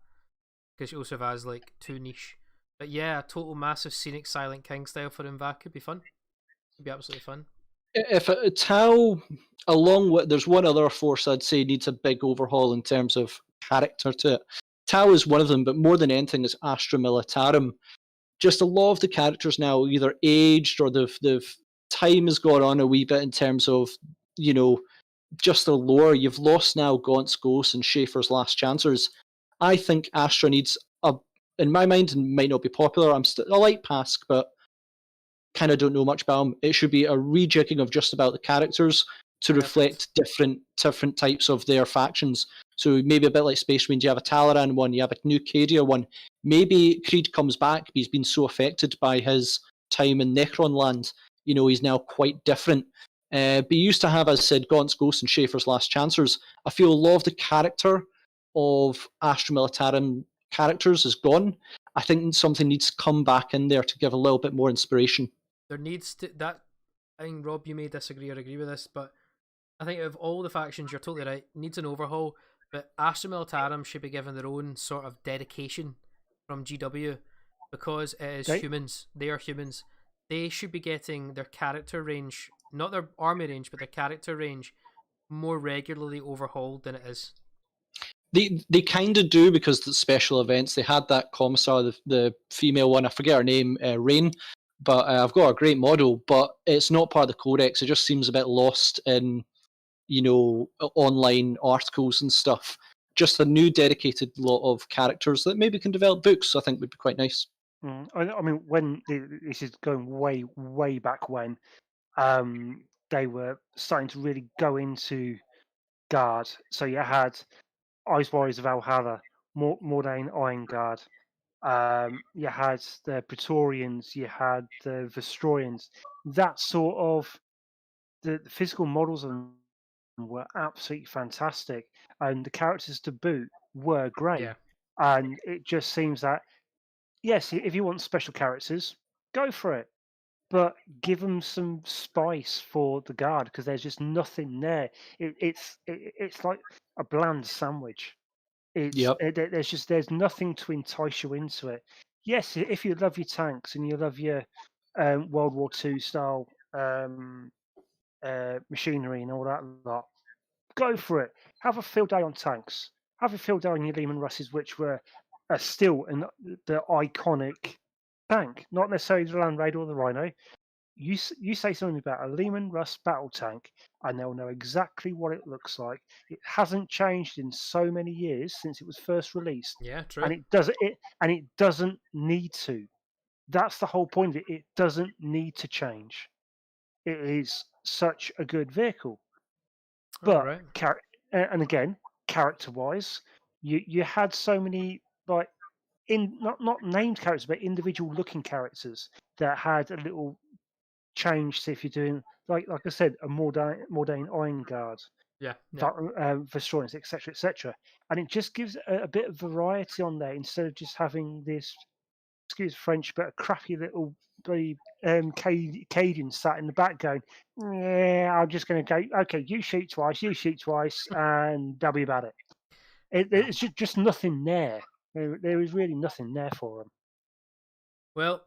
because Oshava is like too niche. But yeah, a total massive scenic Silent King style for Invac could be fun. Could be absolutely fun. If Tau, along with, there's one other force I'd say needs a big overhaul in terms of character to it. Tau is one of them, but more than anything is Astra Militarum. Just a lot of the characters now either aged or they've time has gone on a wee bit in terms of, you know, just the lore. You've lost now Gaunt's Ghosts and Schaefer's Last Chancers. I think Astra needs in my mind, and might not be popular. I like Pask, but kind of don't know much about him. It should be a rejigging of just about the characters to Perfect. reflect different types of their factions. So maybe a bit like Space Marines, you have a Talaran one, you have a new Cadia one. Maybe Creed comes back, but he's been so affected by his time in Necron land. You know, he's now quite different. But you used to have, as I said, Gaunt's Ghost and Schaefer's Last Chancers. I feel a lot of the character of Astra Militarum characters is gone. I think something needs to come back in there to give a little bit more inspiration. There needs to that. I think Rob, you may disagree or agree with this, but I think of all the factions, you're totally right. Needs an overhaul, but Astra Militarum should be given their own sort of dedication from GW because it is They, humans. They are humans. They should be getting their character range, not their army range, but their character range more regularly overhauled than it is. They kind of do because the special events they had that commissar, the female one, I forget her name, Rain, but I've got a great model, but it's not part of the codex. It just seems a bit lost in online articles and stuff. Just a new dedicated lot of characters that maybe can develop books. I think would be quite nice. I mean, when this is going way back when, they were starting to really go into Guard. So you had Ice Warriors of Valhalla, Mordain Iron Guard. You had the Praetorians, you had the Vestroians. That sort of the physical models of them were absolutely fantastic, and the characters to boot were great. Yeah, And it just seems that yes, if you want special characters, go for it, but give them some spice for the guard because there's just nothing there. It's like a bland sandwich. Yep. There's nothing to entice you into it. Yes, if you love your tanks and you love your World War II style machinery and all that lot, go for it. Have a field day on tanks. Have a field day on your Lehman Russes, which were still the iconic tank, not necessarily the Land Raider or the Rhino, you say something about a Lehman Russ battle tank, and they'll know exactly what it looks like. It hasn't changed in so many years since it was first released, Yeah, true. and it doesn't need to. That's the whole point of it. It doesn't need to change. It is such a good vehicle. But Alright. and again, character-wise, you had so many like not named characters, but individual looking characters that had a little change. So if you're doing like I said, a Mordain Iron Guard, Yeah. Vestorians, etc., and it just gives a bit of variety on there instead of just having this, excuse French, but a crappy little bloody Cadian sat in the back going, yeah, I'm just going to go, okay, you shoot twice, and that'll be about it. It's just nothing there. There is really nothing there for them. Well,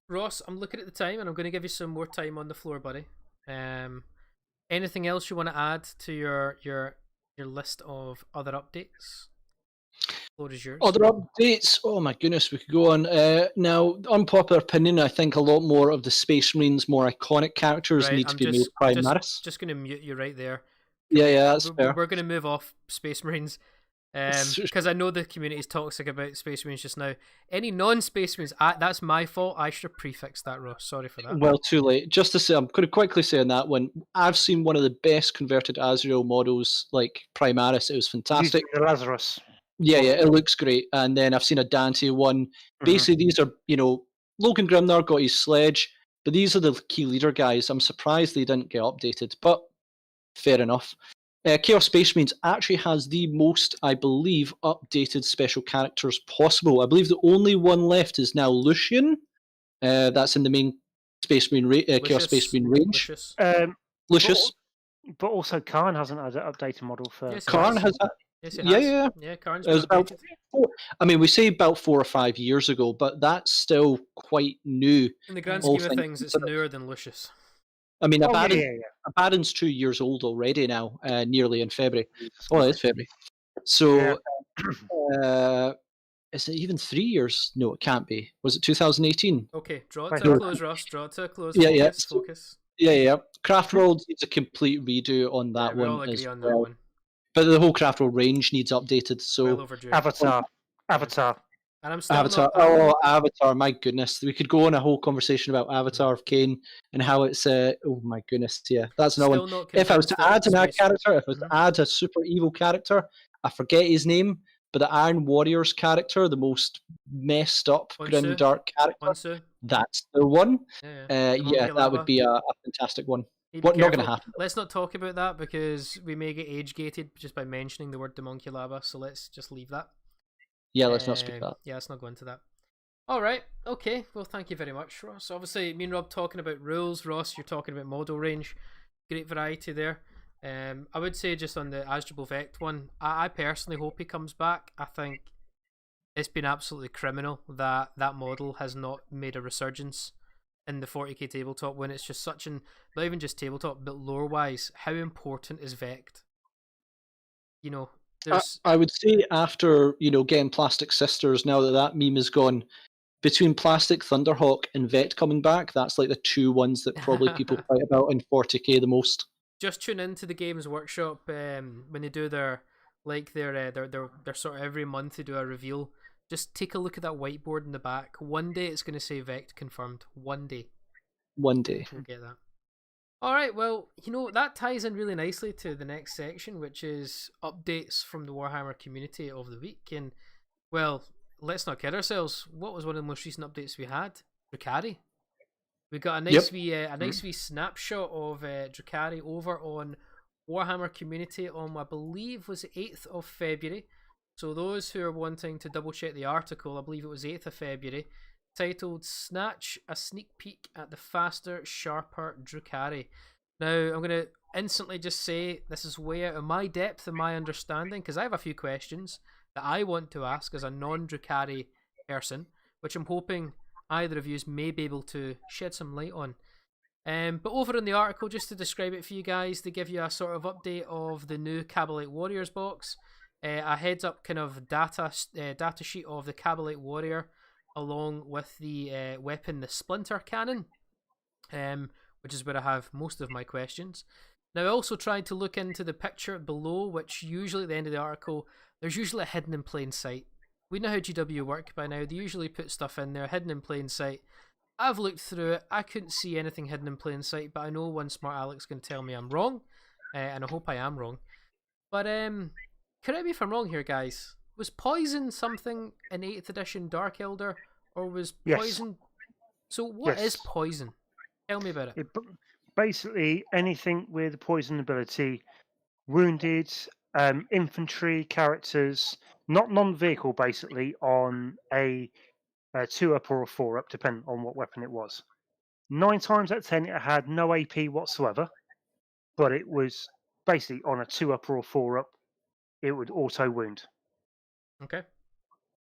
Ross, I'm looking at the time, and I'm going to give you some more time on the floor, buddy. Anything else you want to add to your list of other updates? Floor is yours. Other updates? Oh my goodness, we could go on. Now, unpopular opinion, I think a lot more of the Space Marines' more iconic characters need to be made Primaris. Just going to mute you right there. Yeah, that's fair. We're going to move off Space Marines. Because I know the community is toxic about Space Marines just now. Any non-Space Marines, that's my fault. I should have prefixed that, Ross. Sorry for that. Well, too late. Just to say, I'm going to quickly say on that one, I've seen one of the best converted Azrael models, like Primaris. It was fantastic. The Lazarus. Yeah, it looks great. And then I've seen a Dante one. Basically, these are, Logan Grimnar got his sledge, but these are the key leader guys. I'm surprised they didn't get updated, but fair enough. Chaos Space Marines actually has the most, I believe, updated special characters possible. I believe the only one left is now Lucian. That's in the main Space Marine Chaos Space Marine range. Lucius. But also Karn hasn't had an updated model for... Yes, Karn has that. Yes, it has. Yeah, Karn's been about we say about 4 or 5 years ago, but that's still quite new. In the grand scheme of things, it's newer than Lucius. I mean, Abaddon's 2 years old already now, nearly in February. Oh, it's February. So, is it even 3 years? No, it can't be. Was it 2018? Okay, draw it to a close, Ross. Draw it to a close. Focus. Yeah. Craft World needs a complete redo on that one. We all agree on that one. But the whole Craft World range needs updated. So well overdue. Avatar. And I'm still Avatar. Avatar! My goodness, we could go on a whole conversation about Avatar of Cain and how it's. Oh my goodness, yeah, that's another one. If I was to add an character, if I was to add a super evil character, I forget his name, but the Iron Warriors character, the most messed up grim dark character, that's the one. Yeah, that would be a fantastic one. Not going to happen. Let's not talk about that because we may get age gated just by mentioning the word Demonculaba. So let's just leave that. Yeah, let's not speak that. Yeah, let's not go into that. All right, okay. Well, thank you very much, Ross. Obviously, me and Rob talking about rules. Ross, you're talking about model range. Great variety there. I would say just on the Asdrubal Vect one, I personally hope he comes back. I think it's been absolutely criminal that that model has not made a resurgence in the 40k tabletop when it's just such an, not even just tabletop, but lore-wise, how important is Vect? I would say after, getting Plastic Sisters, now that meme is gone, between Plastic Thunderhawk and Vect coming back, that's like the two ones that probably people fight about in 40k the most. Just tune into the Games Workshop when they do their sort of every month they do a reveal. Just take a look at that whiteboard in the back. One day it's going to say Vect confirmed. One day. We'll get that. Alright, well, that ties in really nicely to the next section, which is updates from the Warhammer community of the week. And, well, let's not kid ourselves. What was one of the most recent updates we had? Drukhari. We got a nice wee snapshot of Drukhari over on Warhammer community on, I believe, was the 8th of February. So those who are wanting to double check the article, I believe it was 8th of February, titled Snatch a Sneak Peek at the Faster, Sharper Drukhari. Now, I'm going to instantly just say this is way out of my depth and my understanding because I have a few questions that I want to ask as a non-Drukhari person, which I'm hoping either of you may be able to shed some light on. But over in the article, just to describe it for you guys, they give you a sort of update of the new Cabalite Warriors box, a heads up kind of data sheet of the Cabalite Warrior, along with the weapon, the Splinter Cannon. which is where I have most of my questions. Now, I also tried to look into the picture below, which usually at the end of the article, there's usually a hidden in plain sight. We know how GW work by now. They usually put stuff in there, hidden in plain sight. I've looked through it. I couldn't see anything hidden in plain sight, but I know one smart Alex can tell me I'm wrong, and I hope I am wrong. But correct me if I'm wrong here, guys. Was poison something in 8th edition Dark Elder, or was poison? Yes. So what is poison? Tell me about it. Basically, anything with poison ability, wounded, infantry characters, not non-vehicle, basically on a 2-up or a 4-up, depending on what weapon it was. 9 times out of 10, it had no AP whatsoever, but it was basically on a 2-up or a 4-up, it would auto wound. Okay.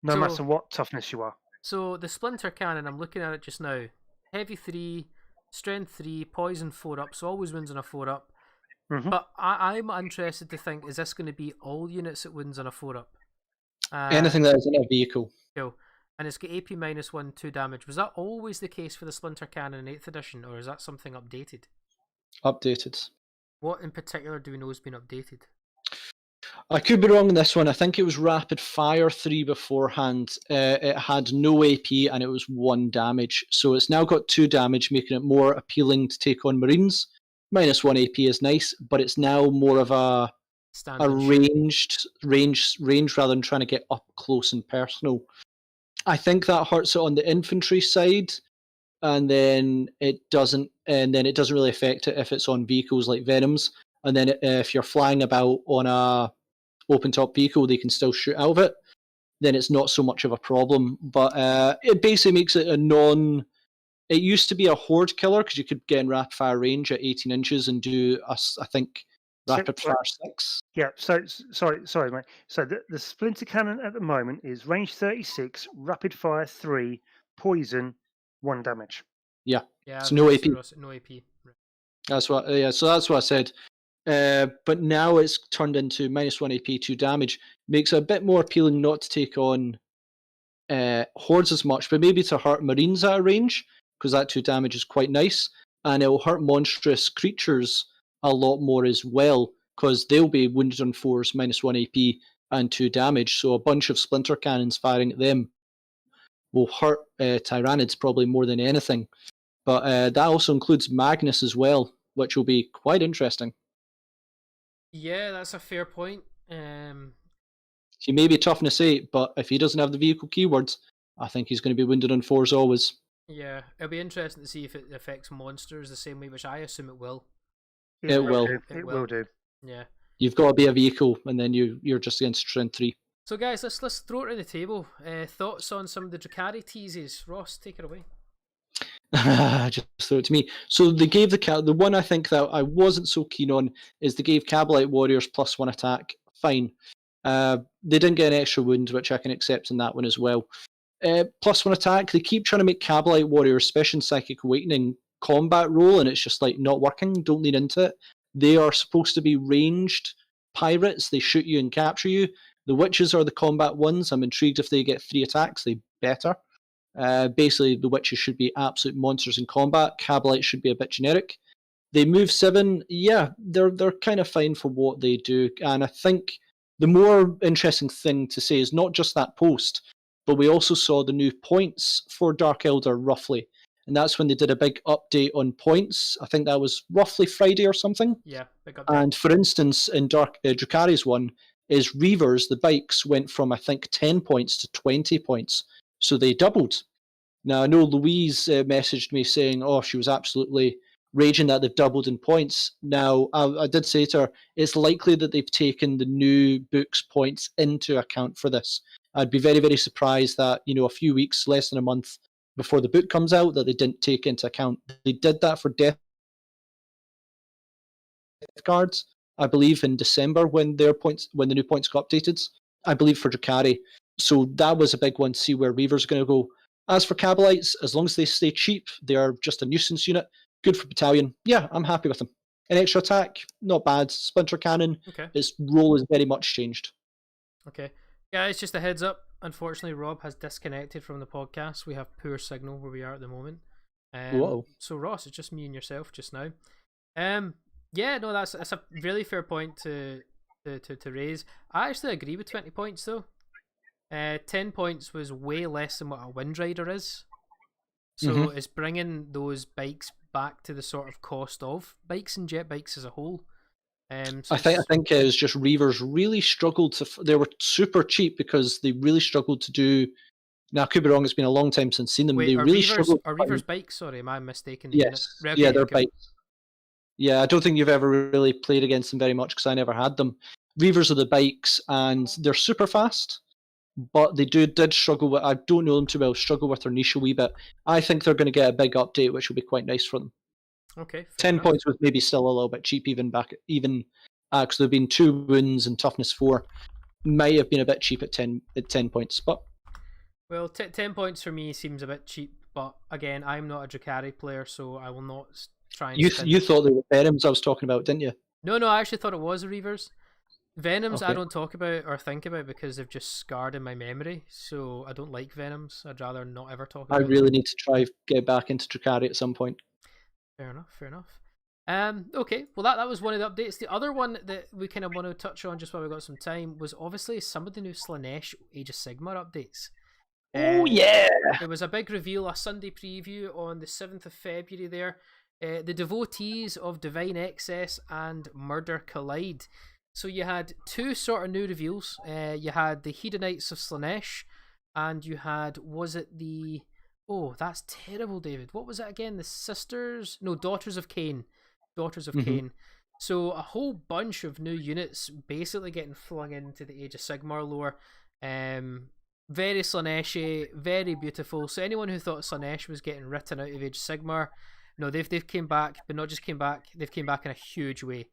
No matter what toughness you are. So the Splinter Cannon, I'm looking at it just now. Heavy 3, Strength 3, Poison 4-up, so always wins on a 4-up. Mm-hmm. But I'm interested to think, is this going to be all units that wins on a 4-up? Anything that is in a vehicle. Cool. And it's got AP -1, 2 damage. Was that always the case for the Splinter Cannon in 8th edition, or is that something updated? Updated. What in particular do we know has been updated? I could be wrong on this one. I think it was Rapid Fire 3 beforehand. It had no AP and it was 1 damage. So it's now got 2 damage, making it more appealing to take on Marines. -1 AP is nice, but it's now more of a range rather than trying to get up close and personal. I think that hurts it on the infantry side, and then it doesn't really affect it if it's on vehicles like Venoms. And then if you're flying about on a open top vehicle, they can still shoot out of it. Then it's not so much of a problem. But it basically makes it It used to be a horde killer because you could get in rapid fire range at 18 inches and do I think rapid fire 6. Yeah. So sorry, mate. So the Splinter Cannon at the moment is range 36, rapid fire 3, poison 1 damage. Yeah. Yeah. So no AP. No AP. Right. That's what. Yeah. So that's what I said. But now it's turned into -1 AP, 2 damage. Makes it a bit more appealing not to take on hordes as much, but maybe to hurt Marines at a range, because that 2 damage is quite nice. And it will hurt monstrous creatures a lot more as well, because they'll be wounded on 4s, -1 AP, and 2 damage. So a bunch of Splinter Cannons firing at them will hurt Tyranids probably more than anything. But that also includes Magnus as well, which will be quite interesting. Yeah, that's a fair point. He may be toughness 8, but if he doesn't have the vehicle keywords, I think he's going to be wounded on 4s always. Yeah, it'll be interesting to see if it affects monsters the same way, which I assume it will. It will. It will do. Yeah. You've got to be a vehicle, and then you're just against strength 3. So guys, let's throw it to the table. Thoughts on some of the Drukhari teases? Ross, take it away. Just throw it to me. So they gave the one I think that I wasn't so keen on is they gave Kabalite Warriors +1 attack. Fine. They didn't get an extra wound, which I can accept in that one as well. +1 attack. They keep trying to make Kabalite Warriors, especially in Psychic Awakening, combat role, and it's just like not working. Don't lean into it. They are supposed to be ranged pirates. They shoot you and capture you. The witches are the combat ones. I'm intrigued if they get 3 attacks. They better. Basically, the witches should be absolute monsters in combat. Kabalites should be a bit generic. They move 7. Yeah, they're kind of fine for what they do. And I think the more interesting thing to say is not just that post, but we also saw the new points for Dark Elder roughly. And that's when they did a big update on points. I think that was roughly Friday or something. Yeah, big update. And for instance, in Drukhari's one, is Reavers, the bikes, went from I think 10 points to 20 points. So they doubled. Now, I know Louise messaged me saying, she was absolutely raging that they've doubled in points. Now, I did say to her, it's likely that they've taken the new book's points into account for this. I'd be very, very surprised that, a few weeks, less than a month before the book comes out, that they didn't take into account. They did that for Death Guards, I believe, in December when the new points got updated. I believe for Drukhari. So that was a big one to see where Reaver's going to go. As for Kabalites, as long as they stay cheap, they are just a nuisance unit. Good for battalion. Yeah, I'm happy with them. An extra attack, not bad. Splinter Cannon, okay. Its role is very much changed. Okay. Guys, just a heads up. Unfortunately, Rob has disconnected from the podcast. We have poor signal where we are at the moment. Whoa. So Ross, it's just me and yourself just now. Yeah, no, that's a really fair point to raise. I actually agree with 20 points though. 10 points was way less than what a Wind Rider is. So it's bringing those bikes back to the sort of cost of bikes and jet bikes as a whole. So I think it was just Reavers really struggled to. They were super cheap because they really struggled to do. Now I could be wrong. It's been a long time since seen them. Wait, They really struggled. are Reavers bikes? Sorry, am I mistaken? The Yes, unit? Right, yeah, okay, they're cool. bikes. Yeah, I don't think you've ever really played against them very much because I never had them. Reavers are the bikes, and they're super fast, but they did struggle with. I don't know them too well. Struggle with their niche a wee bit. I think they're going to get a big update, which will be quite nice for them. Okay, fair 10 enough. points was maybe still a little bit cheap, even because there've been 2 wounds and toughness 4. Might have been a bit cheap at 10 points, but Well, 10 points for me seems a bit cheap, but again, I'm not a Drukhari player, so I will not try and you thought they were Venoms I was talking about, didn't you? No, I actually thought it was Reavers. Venoms I Okay. don't talk about or think about because they've just scarred in my memory, so I don't like Venoms. I'd rather not ever talk I about really them. need to try get back into Drukhari at some point. Fair enough. Okay, well that was one of the updates. The other one that we kind of want to touch on just while we got some time was obviously some of the new Slaanesh Age of Sigmar updates. Yeah! There was a big reveal, a Sunday preview on the 7th of February there. The devotees of Divine Excess and Murder Collide. So you had 2 sort of new reveals. You had the Hedonites of Slaanesh, and you had, was it the... Oh, that's terrible, David. What was it again? The Sisters? No, Daughters of Cain. Daughters of Cain. So a whole bunch of new units basically getting flung into the Age of Sigmar lore. Very Slaanesh-y, very beautiful. So anyone who thought Slaanesh was getting written out of Age of Sigmar, no, they've came back, but not just came back, they've came back in a huge way.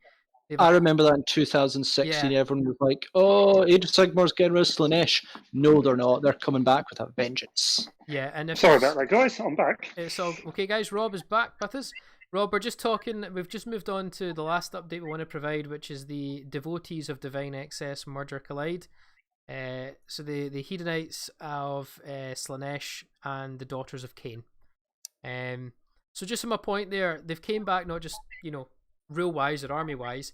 I remember that in 2016, Yeah. everyone was like, oh, Age of Sigmar's getting rid of Slaanesh. No, they're not. They're coming back with a vengeance. Yeah, and if Sorry it's- about that, guys. I'm back. It's all okay, guys. Rob is back with us. Rob, we're just talking. We've just moved on to the last update we want to provide, which is the devotees of Divine Excess Murder Collide. So the Hedonites of Slaanesh and the Daughters of Cain. So just on my point there, they've came back not just rule wise or army wise.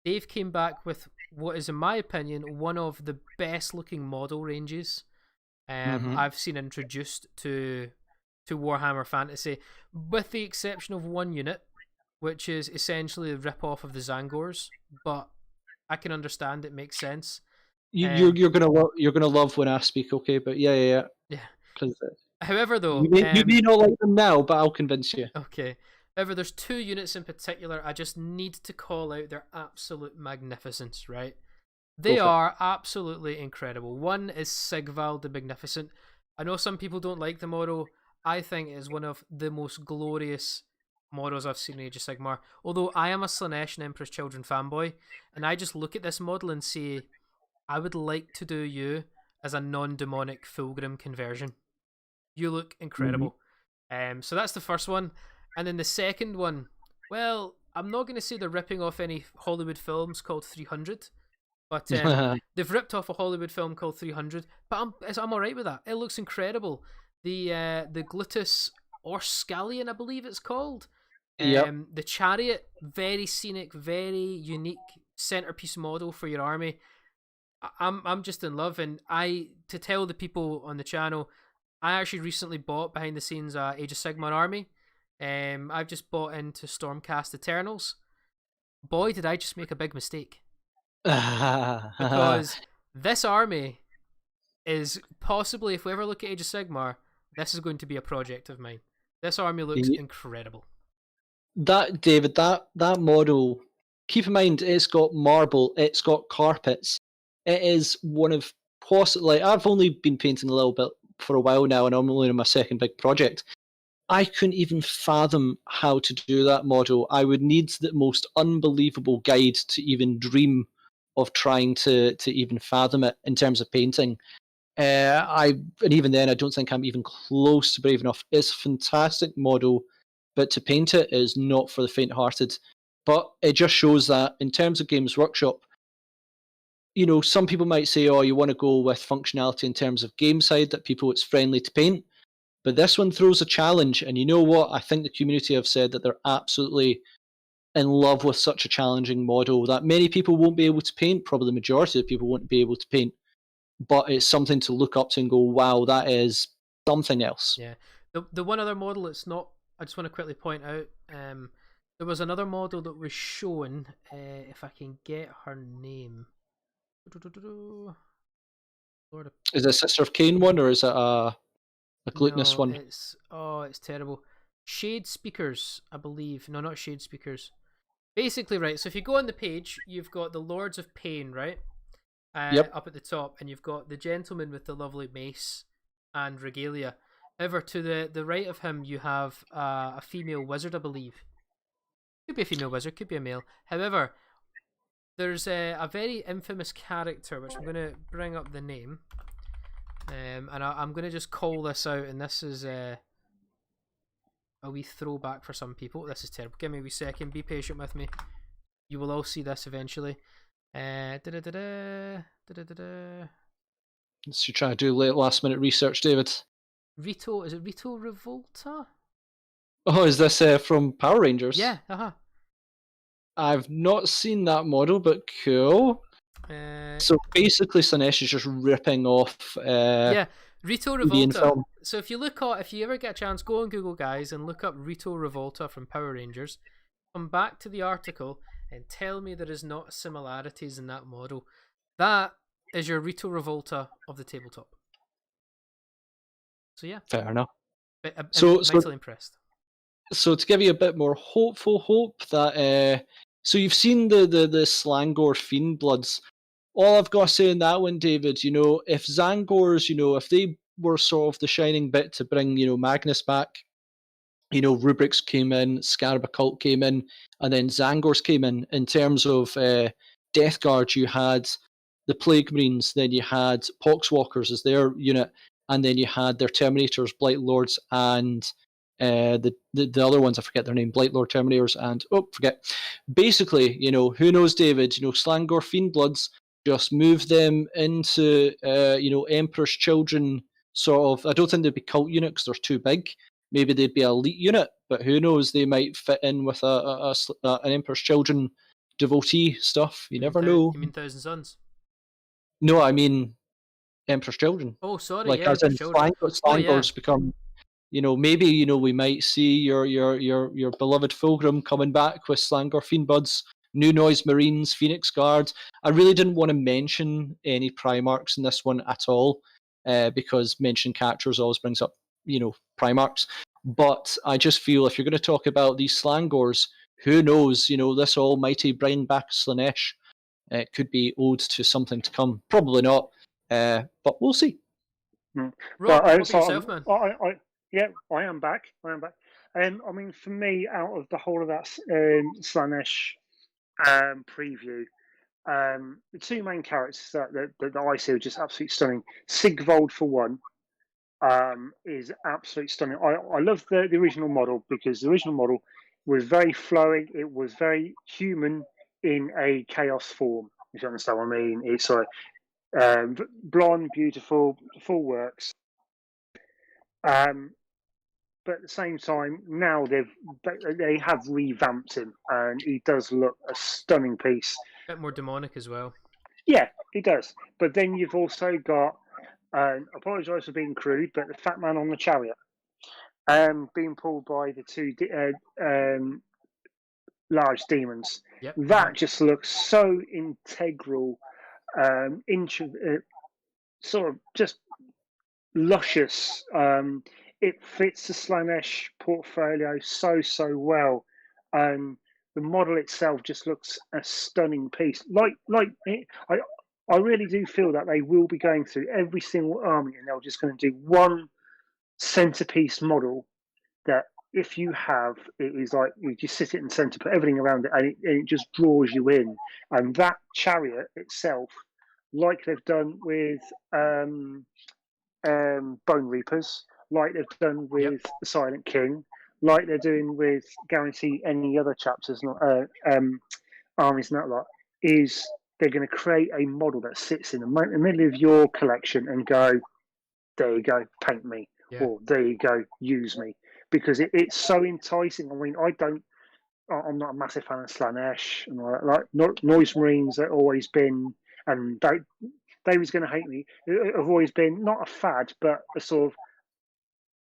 They've came back with what is, in my opinion, one of the best looking model ranges I've seen introduced to Warhammer Fantasy, with the exception of one unit, which is essentially a rip-off of the Zangors, but I can understand it makes sense. You're gonna love when I speak, okay? But yeah. Because however, though, you may not like them now, but I'll convince you. Okay. However, there's 2 units in particular I just need to call out their absolute magnificence, right? They are absolutely incredible. One is Sigval the Magnificent. I know some people don't like the model. I think it is one of the most glorious models I've seen in Age of Sigmar. Although I am a Slaanesh and Emperor's Children fanboy, and I just look at this model and say, I would like to do you as a non-demonic Fulgrim conversion. You look incredible. So that's the first one. And then the second one, well, I'm not going to say they're ripping off any Hollywood films called 300, but they've ripped off a Hollywood film called 300, but I'm alright with that. It looks incredible. The Glutus Orskalion, I believe it's called. The chariot, very scenic, very unique centerpiece model for your army. I'm just in love, and to tell the people on the channel, I actually recently bought behind the scenes Age of Sigmar army. I've just bought into Stormcast Eternals. Boy, did I just make a big mistake. Because this army is possibly, if we ever look at Age of Sigmar, this is going to be a project of mine. This army looks incredible. David, that model, keep in mind, it's got marble, it's got carpets. It is one of I've only been painting a little bit for a while now, and I'm only on my second big project. I couldn't even fathom how to do that model. I would need the most unbelievable guide to even dream of trying to even fathom it in terms of painting. And even then, I don't think I'm even close to brave enough. It's a fantastic model, but to paint it is not for the faint-hearted. But it just shows that in terms of Games Workshop, some people might say, oh, you want to go with functionality in terms of game side, that it's friendly to paint. But this one throws a challenge, and you know what? I think the community have said that they're absolutely in love with such a challenging model that many people won't be able to paint. Probably the majority of people won't be able to paint, but it's something to look up to and go, wow, that is something else. Yeah. The one other model it's not, I just want to quickly point out, there was another model that was shown, if I can get her name. Lord of... Is it a Sister of Cain one, or is it a glutinous one? It's terrible. Shade Speakers, I believe. No, not Shade Speakers. Basically, right, so if you go on the page, you've got the Lords of Pain, right? Yep. Up at the top, and you've got the gentleman with the lovely mace and regalia. However, to the right of him, you have a female wizard, I believe. Could be a female wizard, could be a male. However, there's a very infamous character, which I'm going to bring up the name. And I'm going to just call this out, and this is a wee throwback for some people. This is terrible. Give me a wee second. Be patient with me. You will all see this eventually. Let's you try to do last minute research, David. Rito, is it Rito Revolta? Oh, is this from Power Rangers? Yeah, I've not seen that model, but cool. So basically, Slaanesh is just ripping off. Yeah, Rito Revolta. So if you ever get a chance, go on Google, guys, and look up Rito Revolta from Power Rangers. Come back to the article and tell me there is not similarities in that model. That is your Rito Revolta of the tabletop. So yeah, fair enough. So impressed. So to give you a bit more hopeful hope that so you've seen the Slangor Fiend Bloods. All I've got to say in that one, David, if Zangors, if they were sort of the shining bit to bring, Magnus back, Rubrics came in, Scarab Occult came in, and then Zangors came in terms of Death Guard, you had the Plague Marines, then you had Poxwalkers as their unit, and then you had their Terminators, Blight Lords, and the other ones, I forget their name, Blight Lord Terminators, and forget. Basically, who knows, David, Slangor Fiend Bloods, just move them into, Emperor's Children, sort of. I don't think they'd be cult unit because they're too big. Maybe they'd be an elite unit, but who knows? They might fit in with an Emperor's Children devotee stuff. You never know. You mean Thousand Sons? No, I mean Emperor's Children. Oh, sorry, like yeah, as in Slangors become. Maybe we might see your beloved Fulgrim coming back with Slangor Fiend Bloods, New Noise Marines, Phoenix Guard. I really didn't want to mention any Primarchs in this one at all, because mentioning characters always brings up, Primarchs. But I just feel if you're going to talk about these Slangors, who knows, this almighty bring back Slaanesh, it could be owed to something to come. Probably not, but we'll see. Rob, what about yourself, man? Yeah, I am back. I mean, for me, out of the whole of that Slaanesh preview, the two main characters that I see are just absolutely stunning. Sigvold, for one, is absolutely stunning. I love the original model because the original model was very flowing. It was very human in a chaos form, if you understand what I mean. It's blonde, beautiful, full works. But at the same time, now they have revamped him, and he does look a stunning piece. A bit more demonic as well. Yeah, he does. But then you've also got, apologise for being crude, but the fat man on the chariot, being pulled by the two large demons. Yep. That just looks so integral, sort of just luscious. It fits the Slaanesh portfolio so well, and the model itself just looks a stunning piece. I really do feel that they will be going through every single army, and they're just going to do one centerpiece model that, if you have, it is like you just sit it in center, put everything around it, and it just draws you in. And that chariot itself, like they've done with Bone Reapers, like they've done with the Silent King, like they're doing with guarantee any other chapters, armies and that lot, is they're going to create a model that sits in the middle of your collection and go, there you go, paint me. Yeah. Or there you go, use me, because it's so enticing. I mean, I'm not a massive fan of Slanesh and all that. Like Noise Marines have always been, and David's going to hate me, have always been not a fad, but a sort of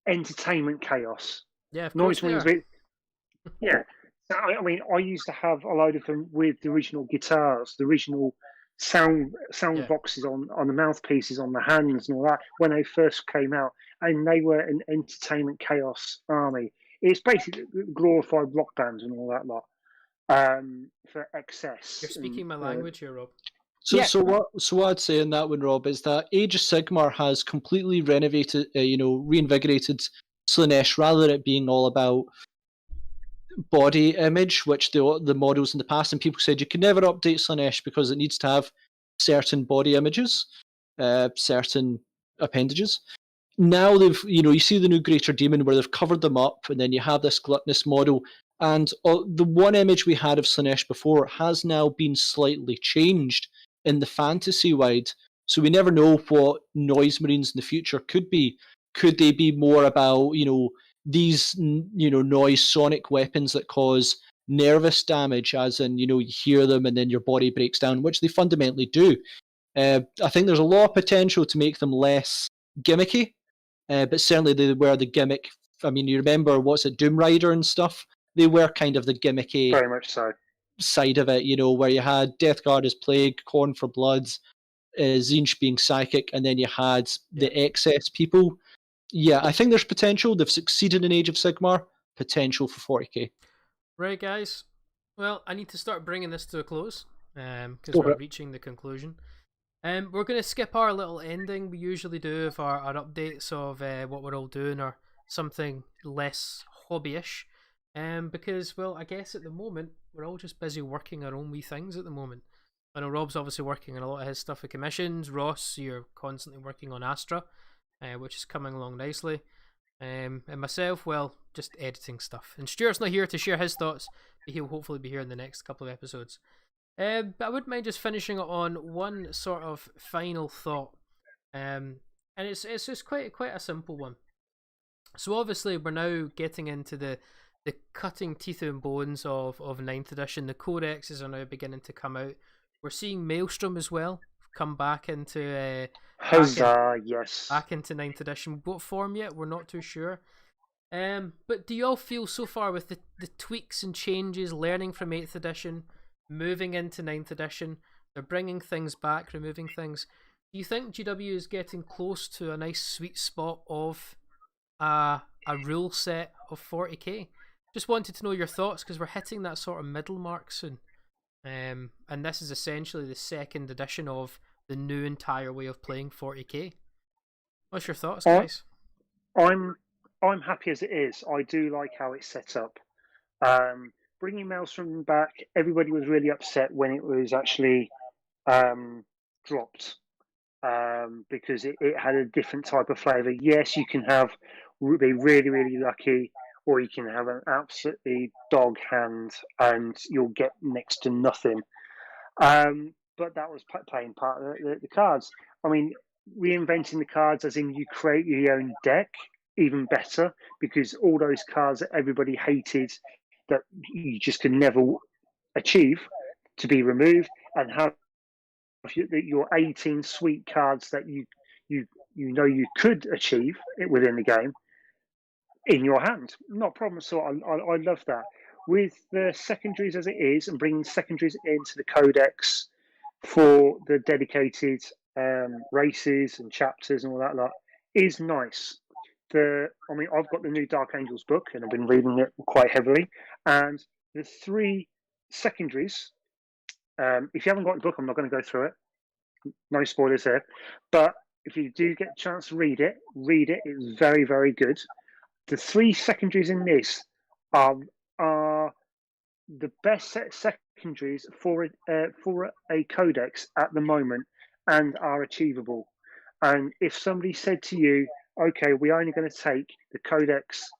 entertainment chaos. Yeah, of Noise course they Marines, are. yeah. So, I mean, I used to have a load of them with the original guitars, the original sound Yeah. boxes on the mouthpieces on the hands and all that when they first came out, and they were an entertainment chaos army. It's basically glorified rock bands and all that lot, for excess. You're speaking my language here, Rob. So, Yeah. so what I'd say in that one, Rob, is that Age of Sigmar has completely renovated, reinvigorated Slaanesh, rather than it being all about body image, which the models in the past, and people said you can never update Slaanesh because it needs to have certain body images, certain appendages. Now they've, you see the new Greater Demon where they've covered them up, and then you have this gluttonous model, and the one image we had of Slaanesh before has now been slightly changed in the fantasy wide, so we never know what Noise Marines in the future could be. Could they be more about, these, noise sonic weapons that cause nervous damage, as in, you hear them and then your body breaks down, which they fundamentally do. I think there's a lot of potential to make them less gimmicky, but certainly they were the gimmick. I mean, you remember, what's it, Doom Rider and stuff? They were kind of the gimmicky Very much so. side of it, where you had Death Guard as Plague, Corn for Bloods, Zinch being psychic, and then you had the excess people. Yeah, I think there's potential. They've succeeded in Age of Sigmar. Potential for 40k. Right, guys. Well, I need to start bringing this to a close because Go for we're it. reaching the conclusion. We're going to skip our little ending we usually do of our updates of what we're all doing, or something less hobbyish. Because, well, I guess at the moment we're all just busy working our own wee things at the moment. I know Rob's obviously working on a lot of his stuff with commissions. Ross, you're constantly working on Astra, which is coming along nicely. And myself, well, just editing stuff. And Stuart's not here to share his thoughts, but he'll hopefully be here in the next couple of episodes. But I wouldn't mind just finishing it on one sort of final thought. And it's just quite a simple one. So obviously we're now getting into the cutting teeth and bones of 9th edition. The codexes are now beginning to come out. We're seeing Maelstrom as well come back into Huzzah, yes. back into 9th edition. What form yet? We're not too sure. But do you all feel so far with the tweaks and changes, learning from 8th edition, moving into 9th edition, they're bringing things back, removing things. Do you think GW is getting close to a nice sweet spot of a rule set of 40k? Just wanted to know your thoughts, because we're hitting that sort of middle mark soon. And this is essentially the 2nd edition of the new entire way of playing 40k. What's your thoughts, guys? I'm happy as it is. I do like how it's set up. Bringing Maelstrom back, everybody was really upset when it was actually dropped, because it had a different type of flavour. Yes, you can be really, really lucky, or you can have an absolutely dog hand and you'll get next to nothing. But that was playing part of the cards. I mean, reinventing the cards, as in you create your own deck, even better, because all those cards that everybody hated that you just could never achieve to be removed, and have your 18 sweet cards that you could achieve it within the game in your hand. Not a problem at all. I love that. With the secondaries as it is, and bringing secondaries into the codex for the dedicated races and chapters and all that lot, is nice. I've got the new Dark Angels book, and I've been reading it quite heavily. And the 3 secondaries, if you haven't got the book, I'm not going to go through it. No spoilers there. But if you do get a chance to read it. It's very, very good. The 3 secondaries in this are the best set secondaries for a codex at the moment, and are achievable. And if somebody said to you, okay, we're only going to take the codex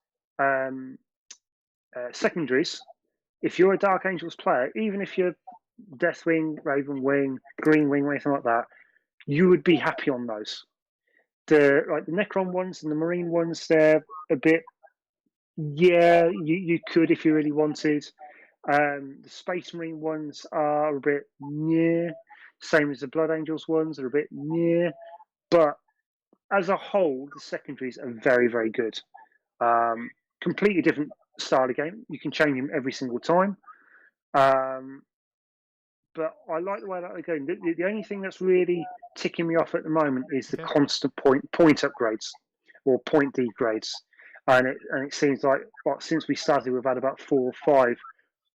secondaries, if you're a Dark Angels player, even if you're Deathwing, Ravenwing, Greenwing, or anything like that, you would be happy on those. the Necron ones and the Marine ones, they're a bit. Yeah, you could if you really wanted. The Space Marine ones are a bit near, same as the Blood Angels ones are a bit near, but as a whole, the secondaries are very, very good. Completely different style of game. You can change them every single time. But I like the way that they're going. The only thing that's really ticking me off at the moment is the Okay. constant point upgrades or point degrades, and it seems like since we started, we've had about 4 or 5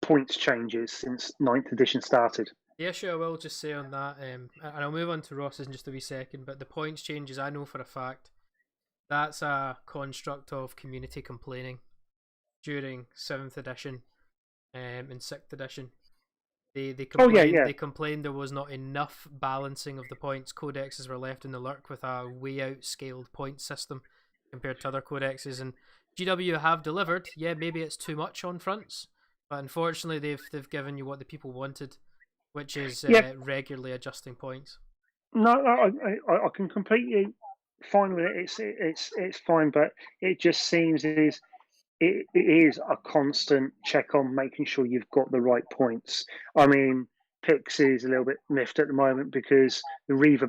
points changes since 9th edition started. Yeah, sure, I will just say on that, and I'll move on to Ross's in just a wee second, but the points changes, I know for a fact, that's a construct of community complaining during 7th edition and 6th edition. They complained there was not enough balancing of the points. Codexes were left in the lurk with a way out scaled point system compared to other codexes, and GW have delivered. Yeah, maybe it's too much on fronts, but unfortunately they've given you what the people wanted, which is regularly adjusting points. No, I can completely fine with it. It's fine, but it just seems it is a constant check on making sure you've got the right points. I mean, Pix is a little bit miffed at the moment because the Reaver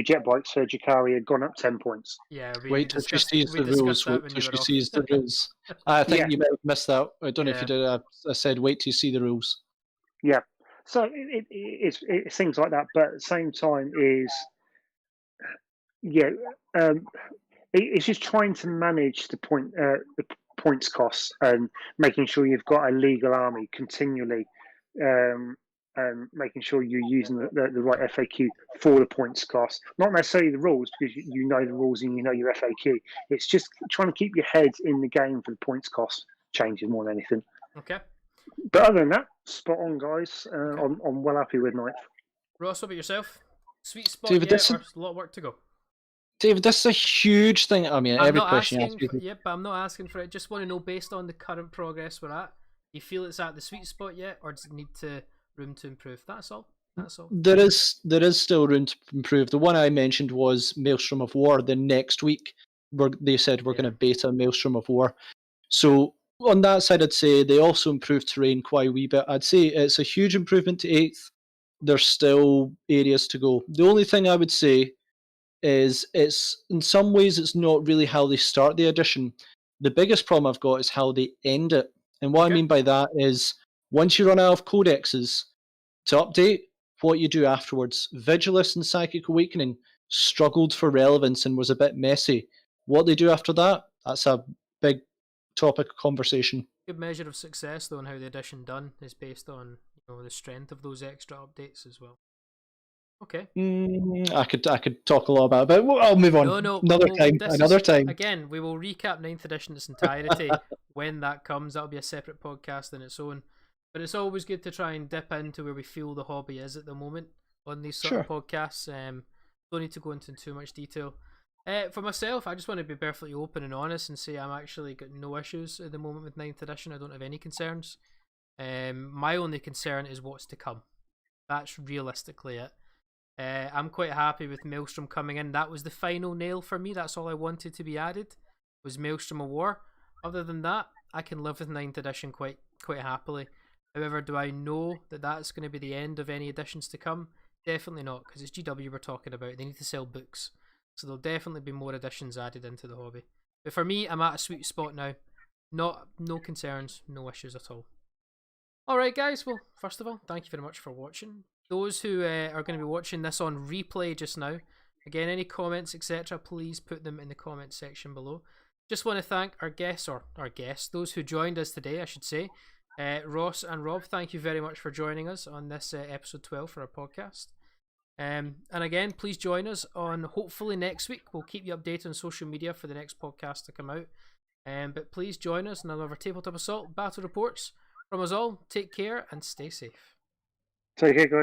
jet bikes for Drukhari had gone up 10 points. Yeah, wait till she sees the rules. Wait till she sees the rules. I think you might have missed that. I don't know if you did. I said wait till you see the rules. Yeah. So it's things like that, but at the same time it's just trying to manage the points costs and making sure you've got a legal army continually, and making sure you're using the right FAQ for the points cost. Not necessarily the rules, because you know the rules and you know your FAQ. It's just trying to keep your head in the game for the points cost changes more than anything. Okay. But other than that, spot on, guys. I'm well happy with 9th. Ross, what about yourself? Sweet spot, David, or a lot of work to go? David, this is a huge thing. I mean, every question you ask. But I'm not asking for it. Just want to know, based on the current progress we're at, do you feel it's at the sweet spot yet, or does it need room to improve? That's all. There is still room to improve. The one I mentioned was Maelstrom of War. The next week, they said we're going to beta Maelstrom of War. So on that side, I'd say they also improved terrain quite a wee bit. I'd say it's a huge improvement to 8th. There's still areas to go. The only thing I would say is it's in some ways it's not really how they start the edition. The biggest problem I've got is how they end it. And what I mean by that is once you run out of codexes to update, what you do afterwards. Vigilus and Psychic Awakening struggled for relevance and was a bit messy. What they do after that, that's a big topic of conversation. Good measure of success though, and how the edition done is based on the strength of those extra updates as well. Okay. I could talk a lot about it, but I'll move on. No, another time. Again, we will recap 9th edition in its entirety when that comes. That'll be a separate podcast in its own. But it's always good to try and dip into where we feel the hobby is at the moment on these sort of podcasts. Don't need to go into too much detail. For myself, I just want to be perfectly open and honest and say I'm actually got no issues at the moment with 9th edition. I don't have any concerns. My only concern is what's to come. That's realistically it. I'm quite happy with Maelstrom coming in. That was the final nail for me. That's all I wanted to be added, was Maelstrom of War. Other than that, I can live with 9th edition quite happily. However, do I know that that's going to be the end of any editions to come? Definitely not, because it's GW we're talking about. They need to sell books. So there'll definitely be more editions added into the hobby. But for me, I'm at a sweet spot now. No concerns, no issues at all. Alright guys, well, first of all, thank you very much for watching. Those who are going to be watching this on replay just now, again, any comments, etc., please put them in the comments section below. Just want to thank our guests, those who joined us today, I should say. Ross and Rob, thank you very much for joining us on this episode 12 for our podcast. And again, please join us on hopefully next week. We'll keep you updated on social media for the next podcast to come out. But please join us in another Tabletop Assault Battle Reports. From us all, take care and stay safe. Take care, guys.